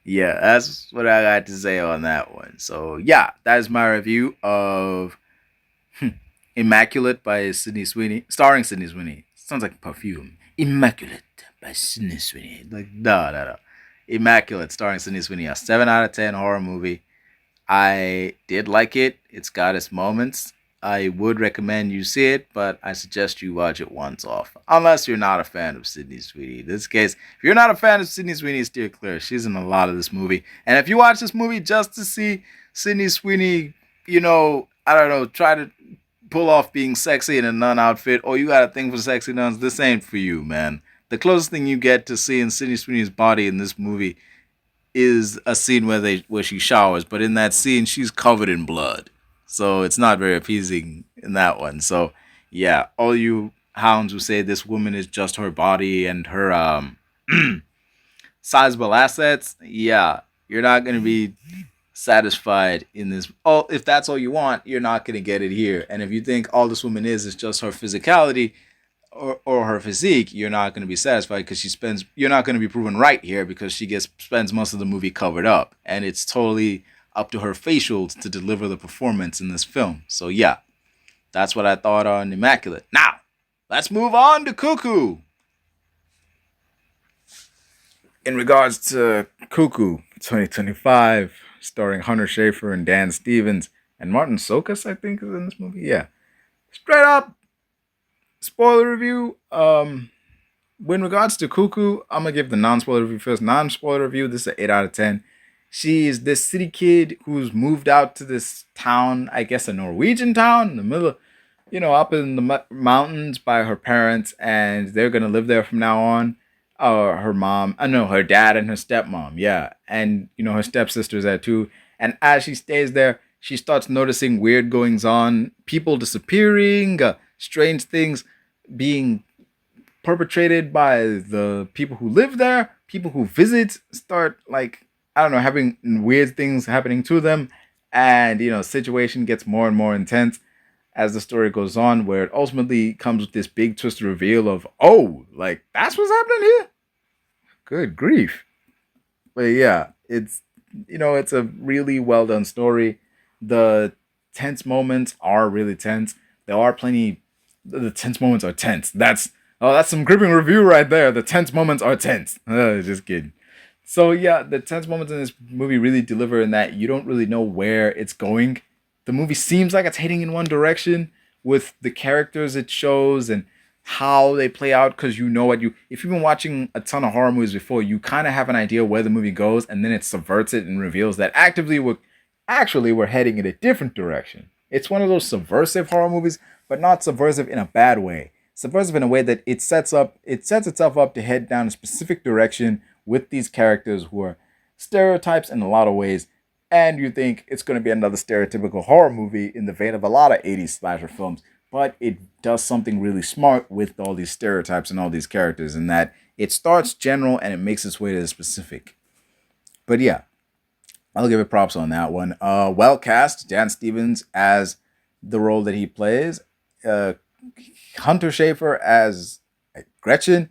Yeah, that's what I got to say on that one. So yeah, that is my review of Immaculate by Sydney Sweeney, starring Sydney Sweeney. Sounds like perfume. Immaculate by Sydney Sweeney. Like, no. Immaculate, starring Sydney Sweeney. A 7 out of 10 horror movie. I did like it. It's got its moments. I would recommend you see it, but I suggest you watch it once off. Unless you're not a fan of Sydney Sweeney. In this case, if you're not a fan of Sydney Sweeney, steer clear. She's in a lot of this movie. And if you watch this movie just to see Sydney Sweeney, try to pull off being sexy in a nun outfit, or you got a thing for sexy nuns, this ain't for you, man. The closest thing you get to seeing Sydney Sweeney's body in this movie is a scene where she showers, but in that scene she's covered in blood, so it's not very appeasing in that one. So yeah, all you hounds who say this woman is just her body and her sizable assets, yeah, you're not gonna be satisfied in this. Oh, if that's all you want, you're not gonna get it here. And if you think all this woman is just her physicality or her physique, you're not going to be satisfied because you're not going to be proven right here because she spends most of the movie covered up, and it's totally up to her facials to deliver the performance in this film. So yeah, that's what I thought on Immaculate. Now, let's move on to Cuckoo. In regards to Cuckoo 2025, starring Hunter Schafer and Dan Stevens, and Martin Sokas, I think, is in this movie. Yeah. Straight up, spoiler review. In regards to Cuckoo, I'm going to give the non-spoiler review first. Non-spoiler review, this is an 8 out of 10. She is this city kid who's moved out to this town, I guess a Norwegian town, in the middle, up in the mountains by her parents, and they're going to live there from now on. Her dad and her stepmom, yeah. And, her stepsister's there too. And as she stays there, she starts noticing weird goings on, people disappearing, strange things being perpetrated by the people who live there. People who visit start, having weird things happening to them. And, situation gets more and more intense as the story goes on, where it ultimately comes with this big twisted reveal of, that's what's happening here? Good grief. But yeah, it's a really well done story. The tense moments are really tense. There are plenty. The tense moments are tense. That's some gripping review right there. The tense moments are tense. Just kidding. So yeah, the tense moments in this movie really deliver in that you don't really know where it's going. The movie seems like it's heading in one direction with the characters it shows and how they play out, because if you've been watching a ton of horror movies before, you kind of have an idea where the movie goes, and then it subverts it and reveals that we're heading in a different direction. It's one of those subversive horror movies, but not subversive in a bad way. Subversive in a way that it sets itself up to head down a specific direction with these characters who are stereotypes in a lot of ways, and you think it's going to be another stereotypical horror movie in the vein of a lot of 80s slasher films, but it does something really smart with all these stereotypes and all these characters, in that it starts general and it makes its way to the specific. But yeah, I'll give it props on that one. Well cast, Dan Stevens as the role that he plays, Hunter Schafer as Gretchen.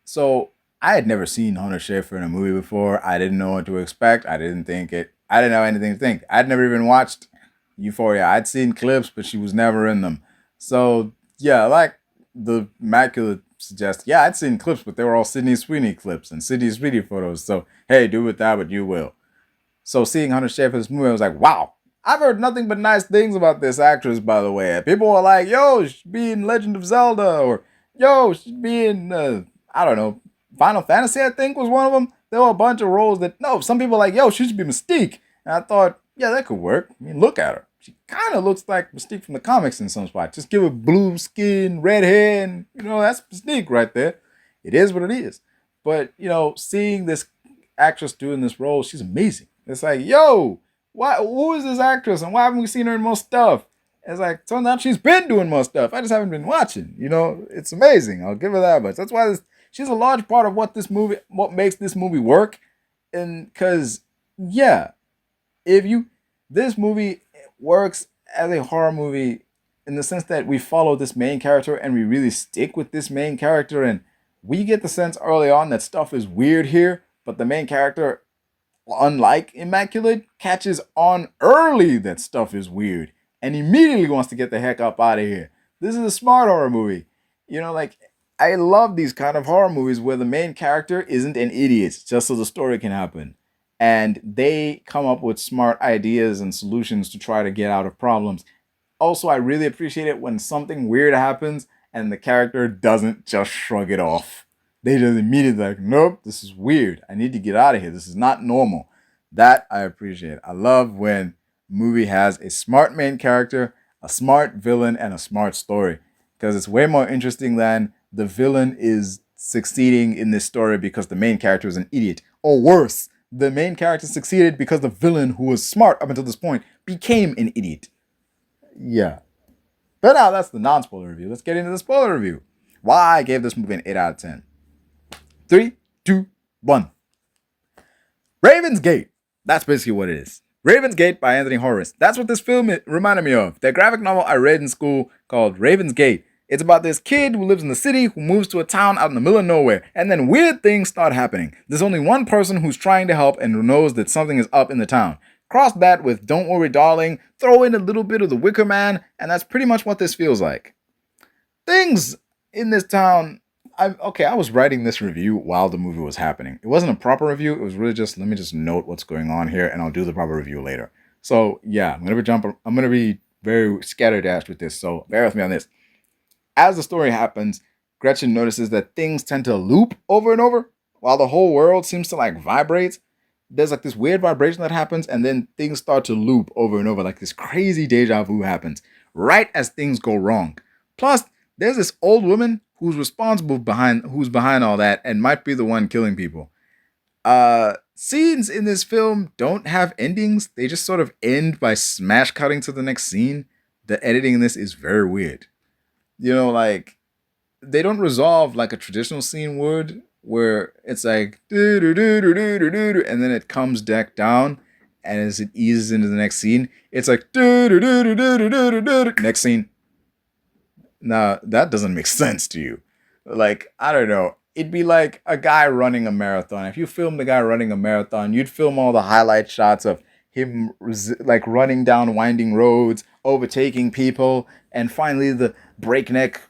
So I had never seen Hunter Schafer in a movie before. I didn't know what to expect. I didn't know anything to think. I'd never even watched Euphoria. I'd seen clips, but she was never in them. So yeah, like the Immaculate suggests, yeah, I'd seen clips, but they were all Sydney Sweeney clips and Sydney Sweeney photos. So hey, do with that what you will. So seeing Hunter Schafer in this movie, I was like, wow, I've heard nothing but nice things about this actress, by the way. People were like, yo, she'd be in Legend of Zelda, or yo, she'd be in, I don't know, Final Fantasy, I think was one of them. There were a bunch of roles that, no, some people were like, yo, she should be Mystique. And I thought, yeah, that could work. I mean, look at her. She kind of looks like Mystique from the comics in some spots. Just give her blue skin, red hair, and, that's Mystique right there. It is what it is. But, seeing this actress doing this role, she's amazing. It's like, yo, who is this actress and why haven't we seen her in more stuff? It's like, turns out she's been doing more stuff. I just haven't been watching. It's amazing. I'll give her that much. That's why she's a large part of what makes this movie work. And because, yeah, this movie works as a horror movie in the sense that we follow this main character and we really stick with this main character, and we get the sense early on that stuff is weird here, but the main character, unlike Immaculate, catches on early that stuff is weird and immediately wants to get the heck up out of here. This is a smart horror movie. I love these kind of horror movies where the main character isn't an idiot just so the story can happen. And they come up with smart ideas and solutions to try to get out of problems. Also, I really appreciate it when something weird happens and the character doesn't just shrug it off. They just immediately like, nope, this is weird. I need to get out of here. This is not normal. That I appreciate. I love when a movie has a smart main character, a smart villain, and a smart story. Because it's way more interesting than the villain is succeeding in this story because the main character is an idiot. Or worse, the main character succeeded because the villain, who was smart up until this point, became an idiot. Yeah. But now that's the non-spoiler review. Let's get into the spoiler review. Why I gave this movie an 8 out of 10. 3, 2, 1. Raven's Gate. That's basically what it is. Raven's Gate by Anthony Horowitz. That's what this film reminded me of. That graphic novel I read in school called Raven's Gate. It's about this kid who lives in the city who moves to a town out in the middle of nowhere, and then weird things start happening. There's only one person who's trying to help and who knows that something is up in the town. Cross that with Don't Worry Darling, throw in a little bit of The Wicker Man, and that's pretty much what this feels like. Things in this town... I was writing this review while the movie was happening. It wasn't a proper review. It was really just, let me just note what's going on here, and I'll do the proper review later. So, yeah, I'm going to be very scatterdash with this, so bear with me on this. As the story happens, Gretchen notices that things tend to loop over and over, while the whole world seems to vibrate. There's this weird vibration that happens, and then things start to loop over and over, this crazy deja vu happens, right as things go wrong. Plus, there's this old woman who's behind all that and might be the one killing people. Scenes in this film don't have endings. They just sort of end by smash cutting to the next scene. The editing in this is very weird. They don't resolve like a traditional scene would, where it's like do do do do do do do, and then it comes back down, and as it eases into the next scene, it's like do do do do do do do do, next scene. Now that doesn't make sense to you. I don't know. It'd be like a guy running a marathon. If you filmed a guy running a marathon, you'd film all the highlight shots of him running down winding roads, overtaking people, and finally the breakneck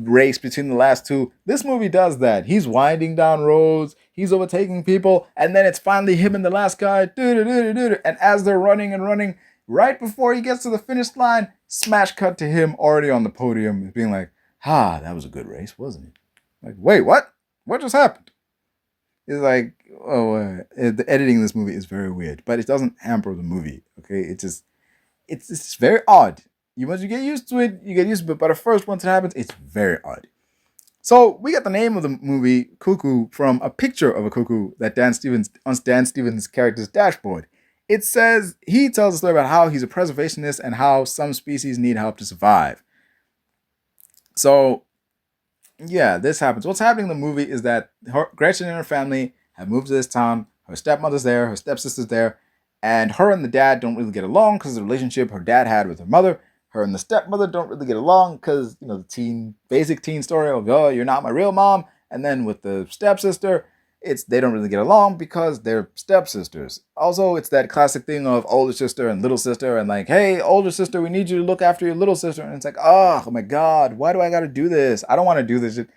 race between the last two. This movie does that. He's winding down roads, he's overtaking people, and then it's finally him and the last guy. And as they're running and running, right before he gets to the finish line, smash cut to him already on the podium, being like, that was a good race, wasn't it? Wait, what? What just happened? It's the editing in this movie is very weird, but it doesn't hamper the movie, okay? It's very odd. Once you get used to it, you get used to it, but at first, once it happens, it's very odd. So, we got the name of the movie, Cuckoo, from a picture of a cuckoo that Dan Stevens' character's dashboard. It says, he tells a story about how he's a preservationist and how some species need help to survive. So, yeah, this happens. What's happening in the movie is that Gretchen and her family have moved to this town. Her stepmother's there, her stepsister's there, and her and the dad don't really get along because of the relationship her dad had with her mother. Her and the stepmother don't really get along because, the basic teen story of, oh, you're not my real mom. And then with the stepsister, they don't really get along because they're stepsisters. Also, it's that classic thing of older sister and little sister and hey, older sister, we need you to look after your little sister. And it's like, oh my God, why do I got to do this? I don't want to do this shit.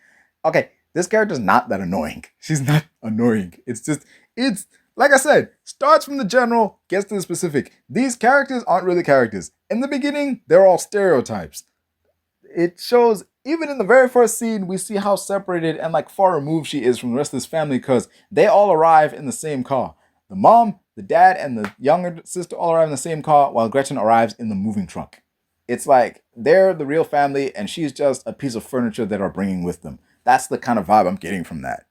Okay, this character's not that annoying. She's not annoying. It's like I said, starts from the general, gets to the specific. These characters aren't really characters. In the beginning, they're all stereotypes. It shows, even in the very first scene, we see how separated and like far removed she is from the rest of this family because they all arrive in the same car. The mom, the dad, and the younger sister all arrive in the same car while Gretchen arrives in the moving truck. It's like they're the real family and she's just a piece of furniture that are bringing with them. That's the kind of vibe I'm getting from that.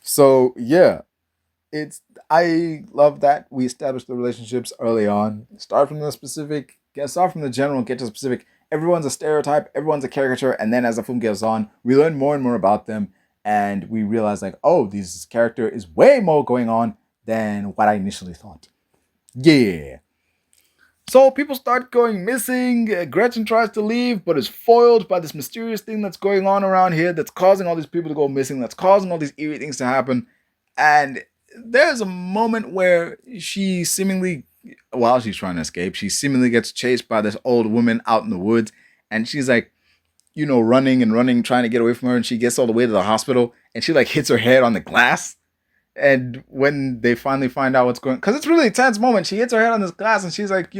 So yeah, I love that we established the relationships early on. Start from the specific, start from the general, get to the specific. Everyone's a stereotype, everyone's a caricature, and then as the film goes on, we learn more and more about them, and we realize like, oh, this character is way more going on than what I initially thought. Yeah. So people start going missing. Gretchen tries to leave, but is foiled by this mysterious thing that's going on around here that's causing all these people to go missing, that's causing all these eerie things to happen. And there's a moment where she seemingly, while she's trying to escape, she seemingly gets chased by this old woman out in the woods. And she's like, running and running, trying to get away from her. And she gets all the way to the hospital and she like hits her head on the glass. And when they finally find out what's going on, because it's really a tense moment, she hits her head on this glass and she's like,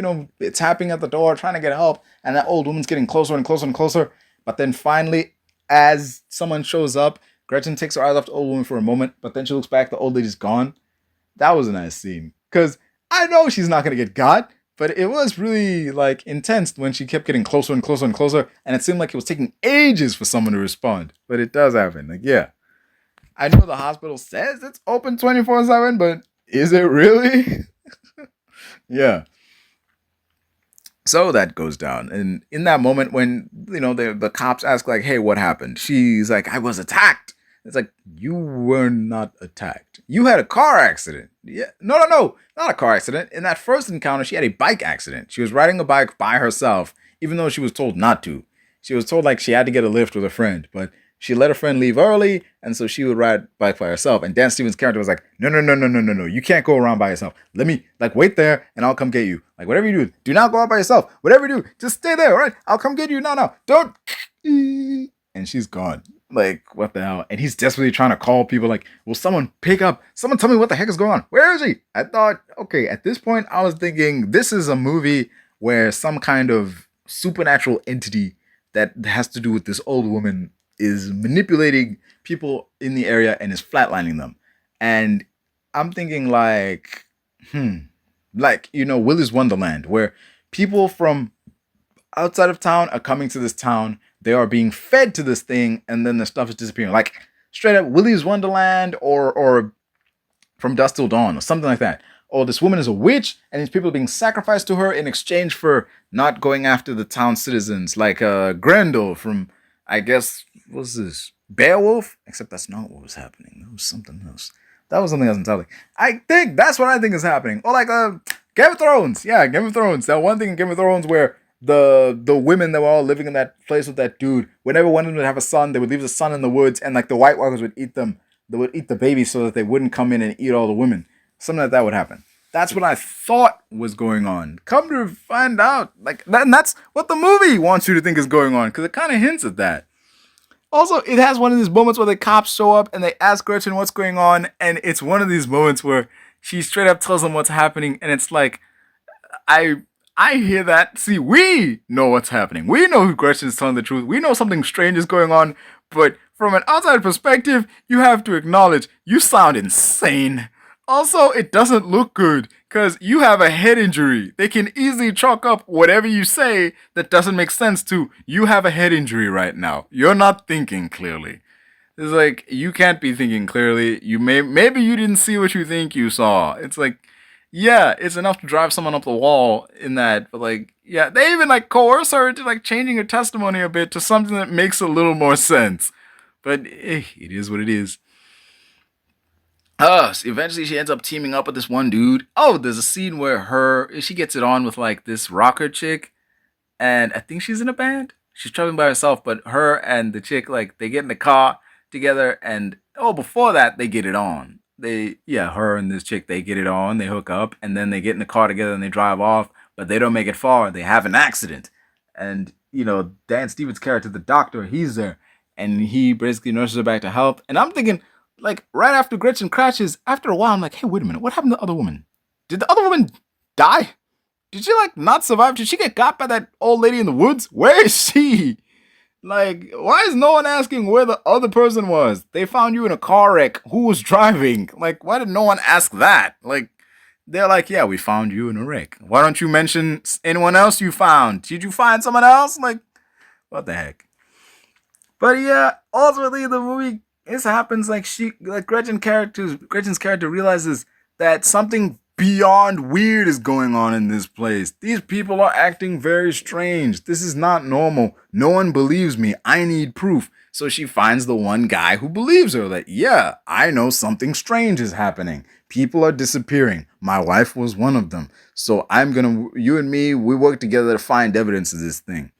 tapping at the door, trying to get help. And that old woman's getting closer and closer and closer. But then finally, as someone shows up, Gretchen takes her eyes off the old woman for a moment, but then she looks back, the old lady's gone. That was a nice scene. Because I know she's not going to get got, but it was really like intense when she kept getting closer and closer and closer. And it seemed like it was taking ages for someone to respond. But it does happen. Like, yeah. I know the hospital says it's open 24/7, but is it really? Yeah. So that goes down. And in that moment when, the cops ask like, hey, what happened? She's like, I was attacked. It's like, you were not attacked. You had a car accident. Yeah. No, not a car accident. In that first encounter, she had a bike accident. She was riding a bike by herself, even though she was told not to. She was told like she had to get a lift with a friend, but she let her friend leave early, and so she would ride bike by herself. And Dan Stevens' character was like, no. You can't go around by yourself. Let me, wait there, and I'll come get you. Like, whatever you do not go out by yourself. Whatever you do, just stay there, all right? I'll come get you. No, don't. And she's gone. Like, what the hell? And he's desperately trying to call people like, will someone tell me what the heck is going on? Where is he? I thought, okay, at this point, I was thinking this is a movie where some kind of supernatural entity that has to do with this old woman is manipulating people in the area and is flatlining them. And I'm thinking like Willy's Wonderland, where people from outside of town are coming to this town. They are being fed to this thing, and then the stuff is disappearing. Like straight up Willy's Wonderland or From Dusk Till Dawn or something like that. Or this woman is a witch, and these people are being sacrificed to her in exchange for not going after the town citizens, like Grendel from, I guess, what's this? Beowulf? Except that's not what was happening. That was something else. That was something else entirely. I think that's what I think is happening. Or like Game of Thrones. Yeah, Game of Thrones. That one thing in Game of Thrones where the women that were all living in that place with that dude, whenever one of them would have a son, they would leave the son in the woods, and like the White Walkers would eat them. They would eat the baby so that they wouldn't come in and eat all the women. Something like that would happen. That's what I thought was going on. Come to find out, and that's what the movie wants you to think is going on, because it kind of hints at that. Also, it has one of these moments where the cops show up and they ask Gretchen what's going on, and it's one of these moments where she straight up tells them what's happening, and it's like, I hear that. See, we know what's happening. We know who Gretchen is telling the truth. We know something strange is going on, but from an outside perspective, you have to acknowledge you sound insane. Also, it doesn't look good because you have a head injury. They can easily chalk up whatever you say that doesn't make sense to you have a head injury right now. You're not thinking clearly. It's like, you can't be thinking clearly. Maybe you didn't see what you think you saw. It's like, yeah, it's enough to drive someone up the wall in that, but like, yeah, they even like coerce her into like changing her testimony a bit to something that makes a little more sense. But it is what it is. So eventually she ends up teaming up with this one dude. Oh, there's a scene where she gets it on with like this rocker chick, and I think she's in a band. She's traveling by herself, but her and the chick, like, they get in the car together, and before that they get it on. Her and this chick, they get it on, they hook up, and then they get in the car together and they drive off, but they don't make it far. They have an accident, and Dan Stevens' character, the doctor, he's there, and he basically nurses her back to health. And I'm thinking, like right after Gretchen crashes, after a while, I'm like, hey, wait a minute, what happened to the other woman? Did the other woman die? Did she like not survive? Did she get got by that old lady in the woods? Where is she? Like, why is no one asking where the other person was? They found you in a car wreck. Who was driving? Like, why did no one ask that? Like, they're like, yeah, we found you in a wreck. Why don't you mention anyone else you found? Did you find someone else? Like, what the heck? But yeah, ultimately the movie, this happens like Gretchen's character realizes that something beyond weird is going on in this place. These people are acting very strange. This is not normal. No one believes me. I need proof. So she finds the one guy who believes her that, yeah, I know something strange is happening. People are disappearing. My wife was one of them. So you and me, we work together to find evidence of this thing.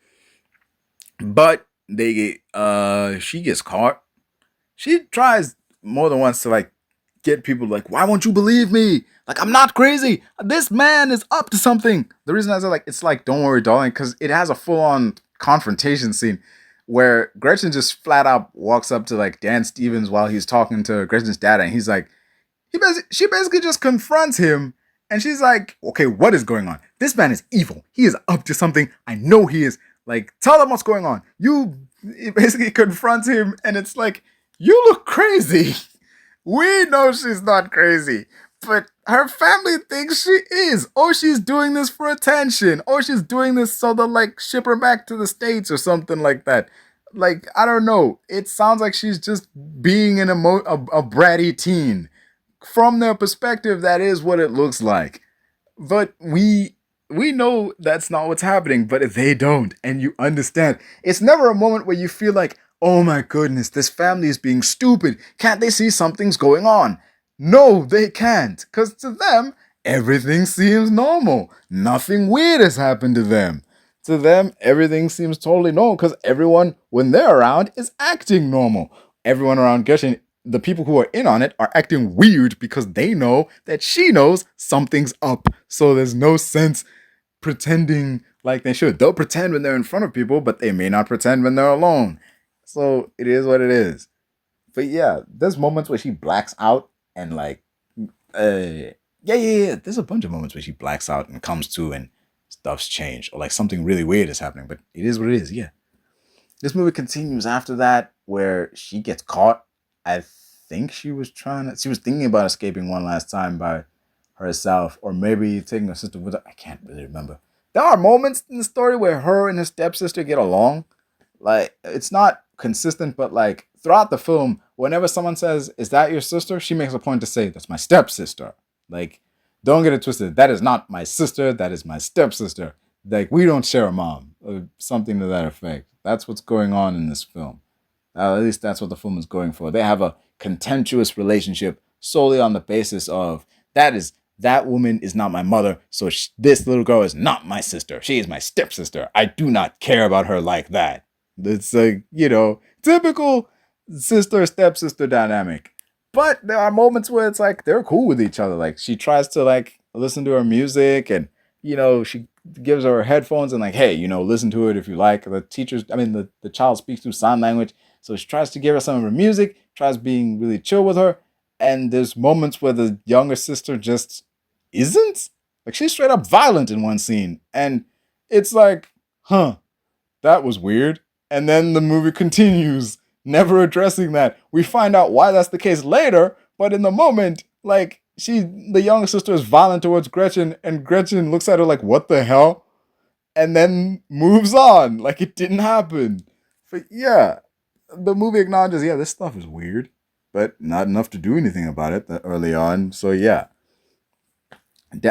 But she gets caught. She tries more than once to like get people like, why won't you believe me? Like, I'm not crazy. This man is up to something. The reason I say like, it's like, don't worry, darling, because it has a full-on confrontation scene where Gretchen just flat out walks up to like Dan Stevens while he's talking to Gretchen's dad, and he's like, she basically just confronts him, and she's like, okay, what is going on? This man is evil. He is up to something. I know he is. Like, tell them what's going on. It basically confronts him, and it's like, you look crazy. We know she's not crazy, but her family thinks she is. Or she's doing this for attention. Or she's doing this so they'll like ship her back to the States or something like that. Like, I don't know. It sounds like she's just being a bratty teen. From their perspective, that is what it looks like. But we know that's not what's happening, but they don't, and you understand. It's never a moment where you feel like, oh my goodness, this family is being stupid. Can't they see something's going on? No, they can't, because to them, everything seems normal. Nothing weird has happened to them. To them, everything seems totally normal, because everyone, when they're around, is acting normal. Everyone around Gretchen, the people who are in on it, are acting weird because they know that she knows something's up. So there's no sense pretending like they should. They'll pretend when they're in front of people, but they may not pretend when they're alone. So it is what it is. But yeah, there's moments where she blacks out and like, yeah. There's a bunch of moments where she blacks out and comes to and stuff's changed or like something really weird is happening. But it is what it is. Yeah. This movie continues after that where she gets caught. I think she was thinking about escaping one last time by herself, or maybe taking her sister with her. I can't really remember. There are moments in the story where her and her stepsister get along. Like, it's not consistent, but like throughout the film, whenever someone says, is that your sister? She makes a point to say, that's my stepsister. Like, don't get it twisted. That is not my sister. That is my stepsister. Like, we don't share a mom, or something to that effect. That's what's going on in this film. At least that's what the film is going for. They have a contentious relationship solely on the basis of that woman is not my mother, so this little girl is not my sister. She is my stepsister. I do not care about her like that. It's like, typical sister-stepsister dynamic. But there are moments where it's like they're cool with each other. Like, she tries to like listen to her music, and she gives her headphones and like, hey, listen to it if you like. The child speaks through sign language, so she tries to give her some of her music, tries being really chill with her. And there's moments where the younger sister just isn't. Like, she's straight up violent in one scene. And it's like, that was weird. And then the movie continues, never addressing that. We find out why that's the case later, but in the moment, like, the younger sister is violent towards Gretchen, and Gretchen looks at her like, what the hell? And then moves on, like it didn't happen. But yeah, the movie acknowledges, yeah, this stuff is weird, but not enough to do anything about it early on. So yeah,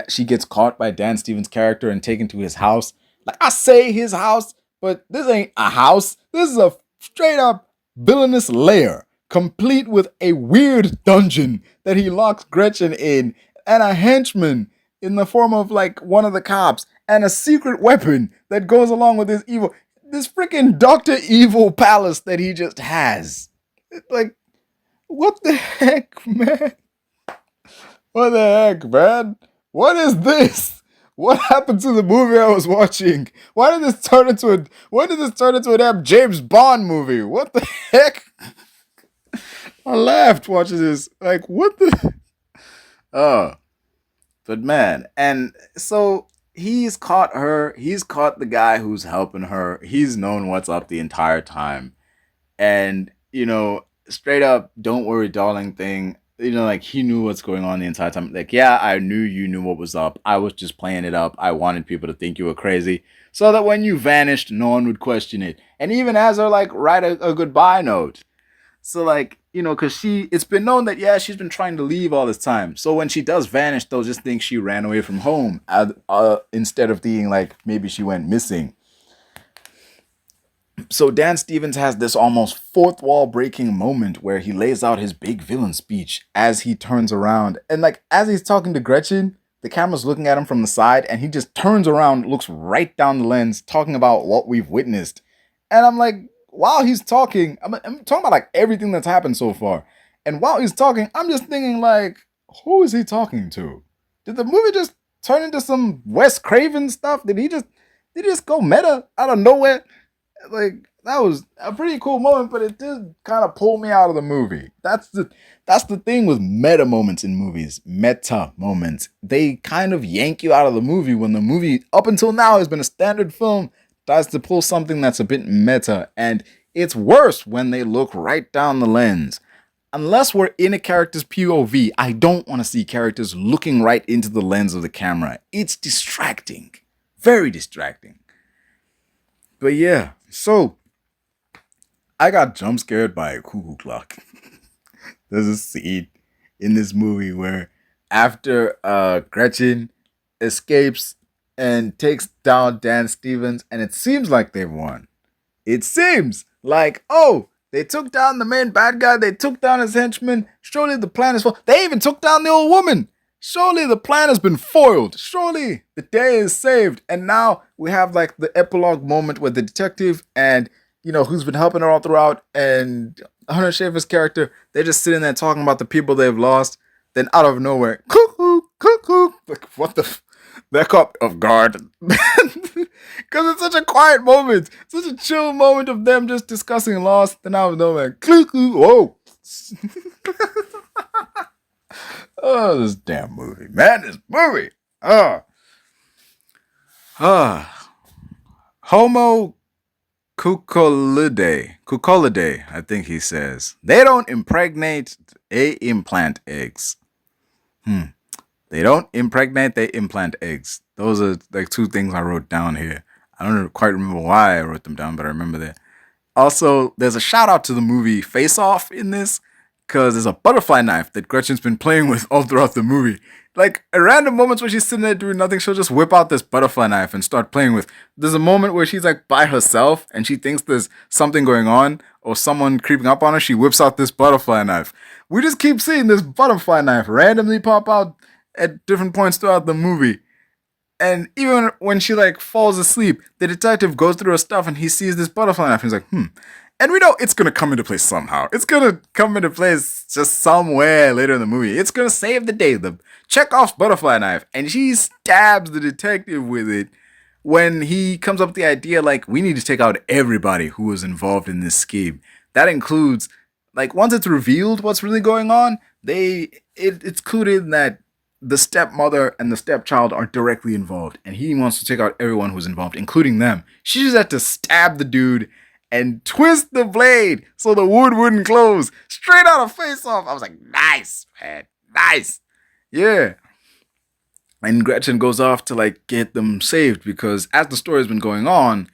she gets caught by Dan Stevens' character and taken to his house. Like, I say his house, but this ain't a house. This is a straight up villainous lair, complete with a weird dungeon that he locks Gretchen in, and a henchman in the form of like one of the cops, and a secret weapon that goes along with this freaking Dr. Evil palace that he just has. Like, what the heck, man? What the heck, man? What is this? What happened to the movie I was watching? Why did this turn into a damn James Bond movie? What the heck? I laughed watching this. Like, what the? Oh, but man, and so he's caught her. He's caught the guy who's helping her. He's known what's up the entire time, and straight up, don't worry, darling thing. Like he knew what's going on the entire time. Like, yeah, I knew you knew what was up. I was just playing it up. I wanted people to think you were crazy so that when you vanished, no one would question it. And even as her, like, write a goodbye note. So, like, because it's been known that, yeah, she's been trying to leave all this time. So when she does vanish, they'll just think she ran away from home instead of thinking, like, maybe she went missing. So Dan Stevens has this almost fourth wall breaking moment where he lays out his big villain speech as he turns around. And like as he's talking to Gretchen, the camera's looking at him from the side and he just turns around, looks right down the lens, talking about what we've witnessed. And I'm like, while he's talking, I'm talking about like everything that's happened so far. And while he's talking, I'm just thinking like, who is he talking to? Did the movie just turn into some Wes Craven stuff? Did he just go meta out of nowhere? Like, that was a pretty cool moment, but it did kind of pull me out of the movie. That's the thing with meta moments in movies. Meta moments. They kind of yank you out of the movie when the movie, up until now, has been a standard film, tries to pull something that's a bit meta. And it's worse when they look right down the lens. Unless we're in a character's POV, I don't want to see characters looking right into the lens of the camera. It's distracting. Very distracting. But yeah, so I got jump scared by a cuckoo clock. There's a scene in this movie where after Gretchen escapes and takes down Dan Stevens, and it seems like they've won. It seems like, oh, they took down the main bad guy, they took down his henchman, surely the plan is full. They even took down the old woman. Surely the plan has been foiled. Surely the day is saved. And now we have like the epilogue moment with the detective and, who's been helping her all throughout. And Hunter Schafer's character, they're just sitting there talking about the people they've lost. Then out of nowhere, cuckoo, cuckoo. Like, what the? They're caught off guard. Because it's such a quiet moment. Such a chill moment of them just discussing loss. Then out of nowhere, cuckoo, whoa. Oh, this damn movie, man, this movie. Homo cucolidae, I think he says. They don't impregnate, they implant eggs. They don't impregnate, they implant eggs. Those are like two things I wrote down here. I don't quite remember why I wrote them down, but I remember that. Also, there's a shout out to the movie Face Off in this, because there's a butterfly knife that Gretchen's been playing with all throughout the movie. Like, at random moments when she's sitting there doing nothing, she'll just whip out this butterfly knife and start playing with. There's a moment where she's like by herself and she thinks there's something going on or someone creeping up on her. She whips out this butterfly knife. We just keep seeing this butterfly knife randomly pop out at different points throughout the movie. And even when she like falls asleep, the detective goes through her stuff and he sees this butterfly knife and he's like, And we know it's going to come into place somehow. It's going to come into place just somewhere later in the movie. It's going to save the day. The Chekhov's butterfly knife. And she stabs the detective with it when he comes up with the idea, like, we need to take out everybody who was involved in this scheme. That includes, like, once it's revealed what's really going on, it's included that the stepmother and the stepchild are directly involved. And he wants to take out everyone who's involved, including them. She just had to stab the dude and twist the blade so the wood wouldn't close. Straight out of Face Off. I was like, nice, man. Nice. Yeah. And Gretchen goes off to like get them saved because as the story has been going on,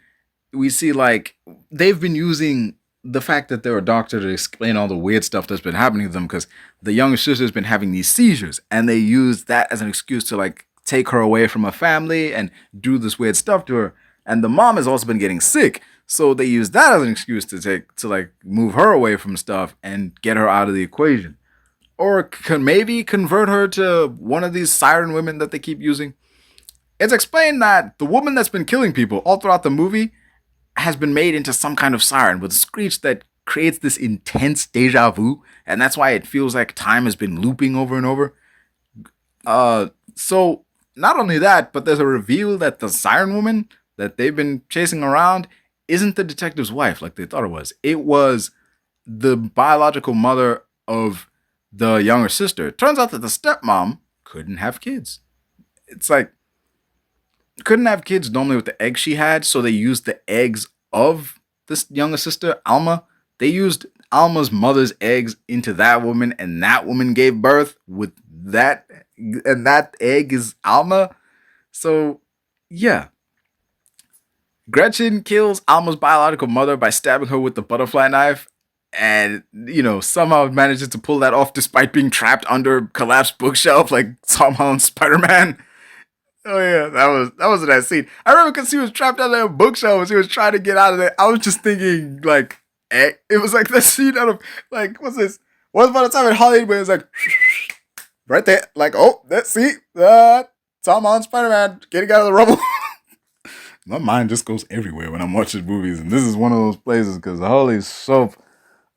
we see like they've been using the fact that they're a doctor to explain all the weird stuff that's been happening to them because the younger sister's been having these seizures and they use that as an excuse to like take her away from her family and do this weird stuff to her. And the mom has also been getting sick. So they use that as an excuse to move her away from stuff and get her out of the equation. Or maybe convert her to one of these siren women that they keep using. It's explained that the woman that's been killing people all throughout the movie has been made into some kind of siren with a screech that creates this intense deja vu. And that's why it feels like time has been looping over and over. So not only that, but there's a reveal that the siren woman that they've been chasing around isn't the detective's wife like they thought it was. It was the biological mother of the younger sister. It turns out that the stepmom couldn't have kids. It's like, couldn't have kids normally with the eggs she had, so they used the eggs of this younger sister, Alma. They used Alma's mother's eggs into that woman, and that woman gave birth with that, and that egg is Alma. So, yeah. Gretchen kills Alma's biological mother by stabbing her with the butterfly knife, and, somehow manages to pull that off despite being trapped under a collapsed bookshelf like Tom Holland's Spider-Man. Oh yeah, that was that scene. I remember because he was trapped under a bookshelf as he was trying to get out of there. I was just thinking like, it was like that scene out of like, what's this? Once Upon a Time in Hollywood, where it was like right there, like, oh, that's see, Tom Holland Spider-Man getting out of the rubble. My mind just goes everywhere when I'm watching movies, and this is one of those places because holy soap.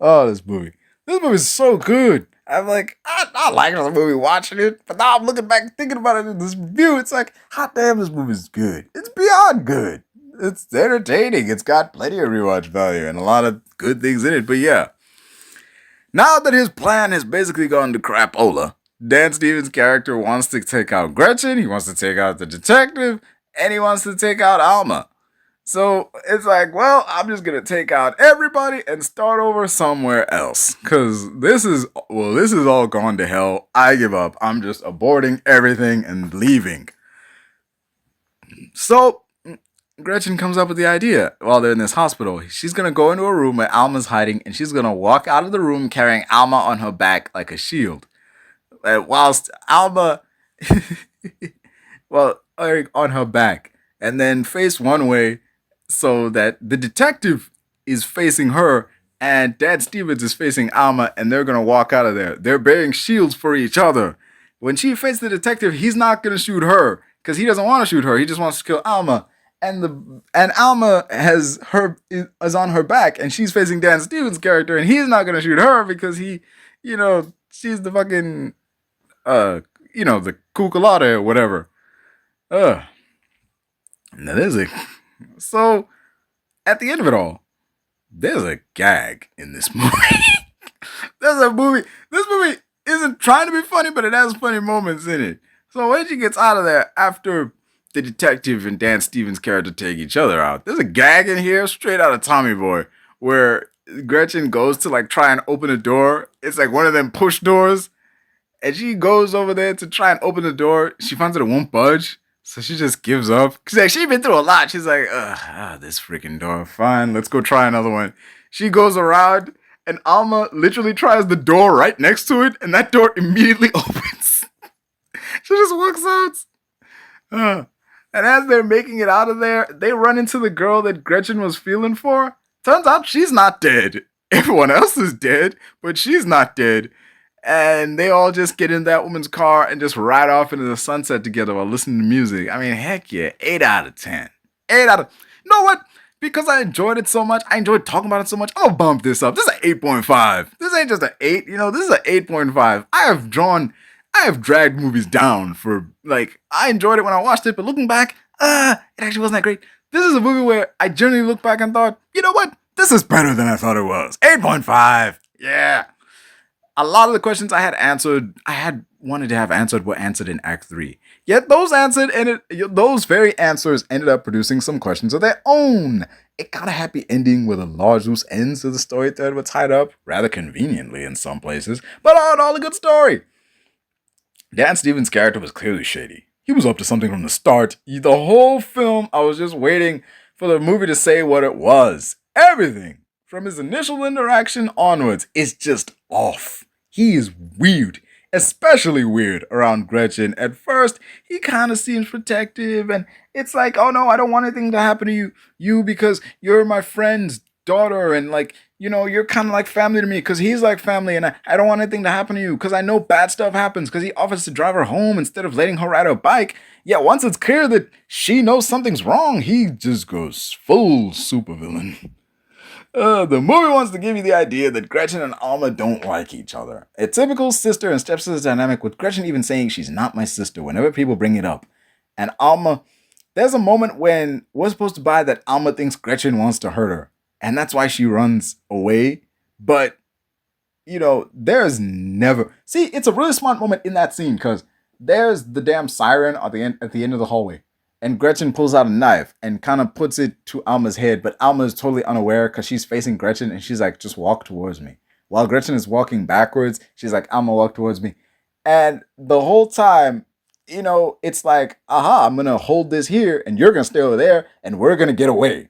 Oh, this movie is so good. I'm like, I like the movie watching it, but now I'm looking back thinking about it in this review. It's like, hot damn, this movie is good. It's beyond good. It's entertaining. It's got plenty of rewatch value and a lot of good things in it. But yeah, now that his plan has basically gone to crapola, Dan Stevens' character wants to take out Gretchen, he wants to take out the detective, and he wants to take out Alma. So it's like, well, I'm just going to take out everybody and start over somewhere else. Because this is all gone to hell. I give up. I'm just aborting everything and leaving. So Gretchen comes up with the idea while they're in this hospital. She's going to go into a room where Alma's hiding, and she's going to walk out of the room carrying Alma on her back like a shield. Whilst Alma, on her back, and then face one way, so that the detective is facing her and Dan Stevens is facing Alma, and they're going to walk out of there. They're bearing shields for each other. When she faces the detective, he's not going to shoot her because he doesn't want to shoot her. He just wants to kill Alma. And Alma is on her back, and she's facing Dan Stevens' character, and he's not going to shoot her because she's the fucking, the cuckolata or whatever. Now there's a... So, at the end of it all, there's a gag in this movie. This movie isn't trying to be funny, but it has funny moments in it. So when she gets out of there after the detective and Dan Stevens' character take each other out, there's a gag in here straight out of Tommy Boy where Gretchen goes to like try and open a door. It's like one of them push doors. And she goes over there to try and open the door. She finds that it won't budge. So she just gives up. She's been through a lot. She's like, this freaking door. Fine, let's go try another one. She goes around, and Alma literally tries the door right next to it, and that door immediately opens. She just walks out. And as they're making it out of there, they run into the girl that Gretchen was feeling for. Turns out she's not dead. Everyone else is dead, but she's not dead. And they all just get in that woman's car and just ride off into the sunset together while listening to music. I mean, heck yeah, 8 out of 10. You know what? Because I enjoyed it so much, I enjoyed talking about it so much, I'll bump this up. This is an 8.5. This ain't just an 8, this is an 8.5. I have dragged movies down for, I enjoyed it when I watched it, but looking back, it actually wasn't that great. This is a movie where I generally look back and thought, you know what? This is better than I thought it was. 8.5. Yeah. A lot of the questions I had wanted to have answered were answered in Act 3. Yet those very answers ended up producing some questions of their own. It got a happy ending with a large loose ends to the story thread were tied up, rather conveniently in some places, but all in all a good story. Dan Stevens' character was clearly shady. He was up to something from the start. The whole film, I was just waiting for the movie to say what it was. Everything from his initial interaction onwards is just off. He is weird, especially weird around Gretchen. At first, he kind of seems protective, and it's like, oh no, I don't want anything to happen to you because you're my friend's daughter, and you're kind of like family to me because he's like family, and I don't want anything to happen to you because I know bad stuff happens because he offers to drive her home instead of letting her ride her bike. Yeah, once it's clear that she knows something's wrong, he just goes full supervillain. The movie wants to give you the idea that Gretchen and Alma don't like each other. A typical sister and stepsister dynamic, with Gretchen even saying she's not my sister whenever people bring it up. And Alma, there's a moment when we're supposed to buy that Alma thinks Gretchen wants to hurt her. And that's why she runs away. But there's never see. It's a really smart moment in that scene because there's the damn siren at the end of the hallway, and Gretchen pulls out a knife and kind of puts it to Alma's head, but Alma is totally unaware because she's facing Gretchen and she's like, "Just walk towards me." While Gretchen is walking backwards, she's like, "Alma, walk towards me," and the whole time, it's like, "Aha, I'm gonna hold this here, and you're gonna stay over there, and we're gonna get away."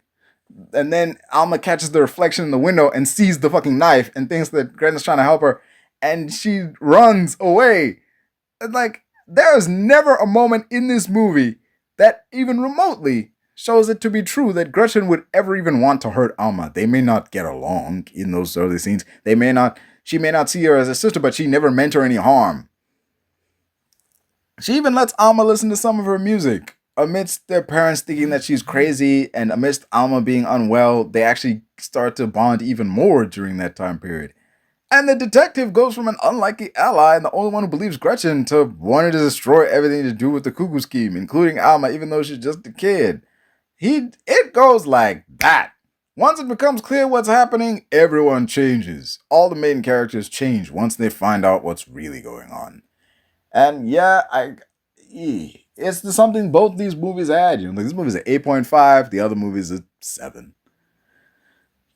And then Alma catches the reflection in the window and sees the fucking knife and thinks that Gretchen's trying to help her, and she runs away. And like, there is never a moment in this movie that even remotely shows it to be true that Gretchen would ever even want to hurt Alma. They may not get along in those early scenes. She may not see her as a sister, but she never meant her any harm. She even lets Alma listen to some of her music. Amidst their parents thinking that she's crazy and amidst Alma being unwell, they actually start to bond even more during that time period. And the detective goes from an unlikely ally and the only one who believes Gretchen to wanting to destroy everything to do with the Cuckoo scheme, including Alma, even though she's just a kid. It goes like that. Once it becomes clear what's happening, everyone changes. All the main characters change once they find out what's really going on. And yeah, it's something both these movies had. This movie's an 8.5, the other movie's a 7.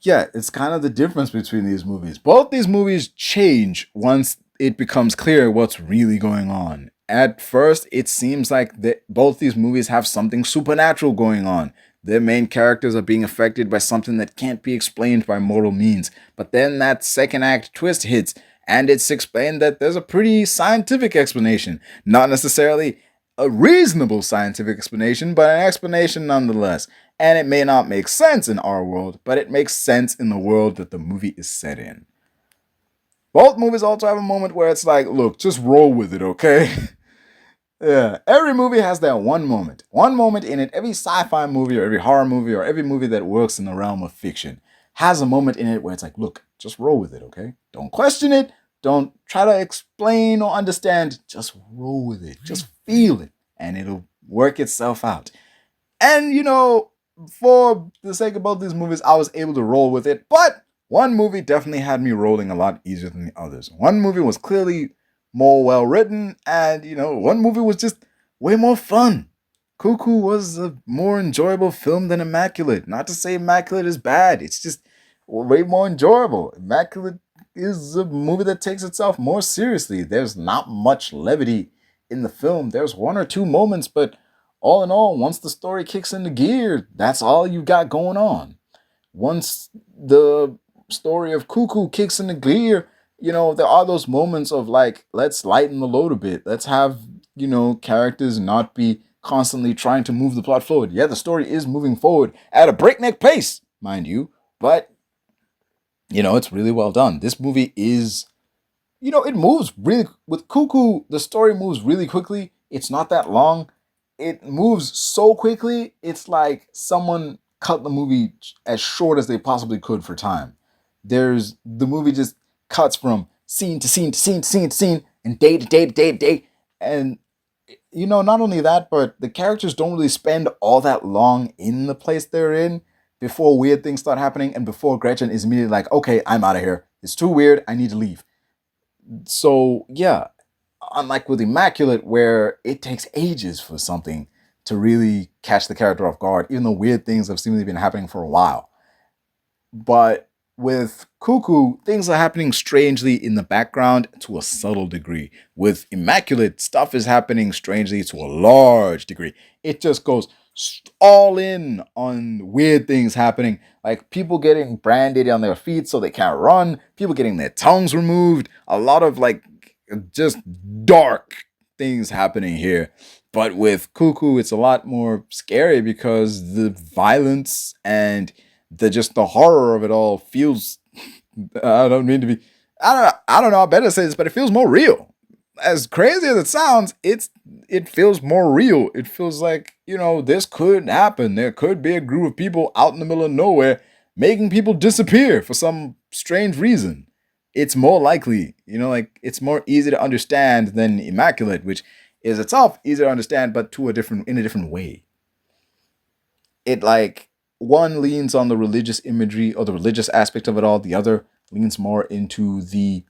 Yeah, it's kind of the difference between these movies. Both these movies change once it becomes clear what's really going on. At first, it seems like both these movies have something supernatural going on. Their main characters are being affected by something that can't be explained by mortal means. But then that second act twist hits, and it's explained that there's a pretty scientific explanation. Not necessarily a reasonable scientific explanation, but an explanation nonetheless. And it may not make sense in our world, but it makes sense in the world that the movie is set in. Both movies also have a moment where it's like, look, just roll with it, okay? Yeah, every movie has that one moment. One moment in it, every sci-fi movie or every horror movie or every movie that works in the realm of fiction has a moment in it where it's like, look, just roll with it, okay? Don't question it. Don't try to explain or understand. Just roll with it. Just feel it. And it'll work itself out. And, for the sake of both these movies, I was able to roll with it. But one movie definitely had me rolling a lot easier than the others. One movie was clearly more well written. And, one movie was just way more fun. Cuckoo was a more enjoyable film than Immaculate. Not to say Immaculate is bad. It's just way more enjoyable. Immaculate is a movie that takes itself more seriously. There's not much levity in the film. There's one or two moments, but all in all, once the story kicks into gear, that's all you got going on. Once the story of Cuckoo kicks into gear, there are those moments of like, let's lighten the load a bit. Let's have, characters not be constantly trying to move the plot forward. Yeah, the story is moving forward at a breakneck pace, mind you, but it's really well done. This movie is, it moves really, with Cuckoo, the story moves really quickly. It's not that long. It moves so quickly, it's like someone cut the movie as short as they possibly could for time. The movie just cuts from scene to scene to scene to scene to scene, and day to day to day to day. And, not only that, but the characters don't really spend all that long in the place they're in before weird things start happening and before Gretchen is immediately like, okay, I'm out of here. It's too weird. I need to leave. So, yeah, unlike with Immaculate, where it takes ages for something to really catch the character off guard, even though weird things have seemingly been happening for a while. But with Cuckoo, things are happening strangely in the background to a subtle degree. With Immaculate, stuff is happening strangely to a large degree. It just goes all in on weird things happening, like people getting branded on their feet so they can't run, people getting their tongues removed, a lot of like just dark things happening here. But with Cuckoo, it's a lot more scary because the violence and the horror of it all feels, I don't mean to be, I don't know, I better say this, but it feels more real. As crazy as it sounds, it feels more real. It feels like, this could happen. There could be a group of people out in the middle of nowhere making people disappear for some strange reason. It's more likely, it's more easy to understand than Immaculate, which is itself easier to understand, but in a different way. It one leans on the religious imagery or the religious aspect of it all. The other leans more into the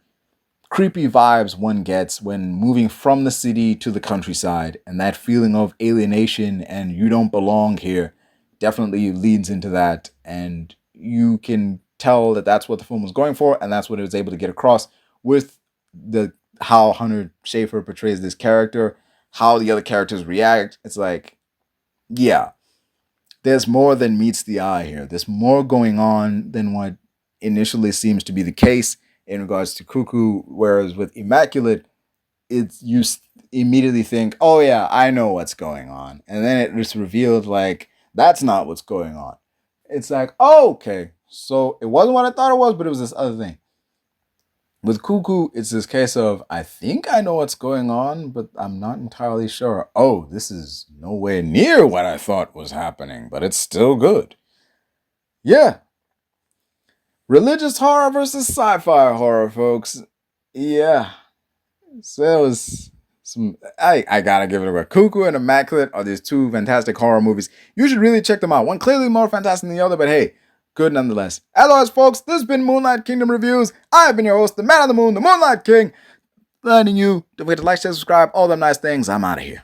creepy vibes one gets when moving from the city to the countryside, and that feeling of alienation and you don't belong here definitely leads into that, and you can tell that that's what the film was going for, and that's what it was able to get across with the how Hunter Schafer portrays this character, how the other characters react. It's like, yeah, there's more than meets the eye here. There's more going on than what initially seems to be the case in regards to Cuckoo, whereas with Immaculate, it's you immediately think, oh yeah, I know what's going on, and then it just revealed like that's not what's going on. It's like, oh, okay, so it wasn't what I thought it was, but it was this other thing. With Cuckoo, it's this case of I think I know what's going on, but I'm not entirely sure. Oh, this is nowhere near what I thought was happening, but it's still good. Yeah. Religious horror versus sci-fi horror, folks. Yeah. So it was some. I gotta give it a go. Cuckoo and Immaculate are these two fantastic horror movies. You should really check them out. One clearly more fantastic than the other, but hey, good nonetheless. As always, folks, this has been Moonlight Kingdom Reviews. I've been your host, the man on the moon, the Moonlight King. Letting you don't forget to like, share, subscribe, all them nice things. I'm out of here.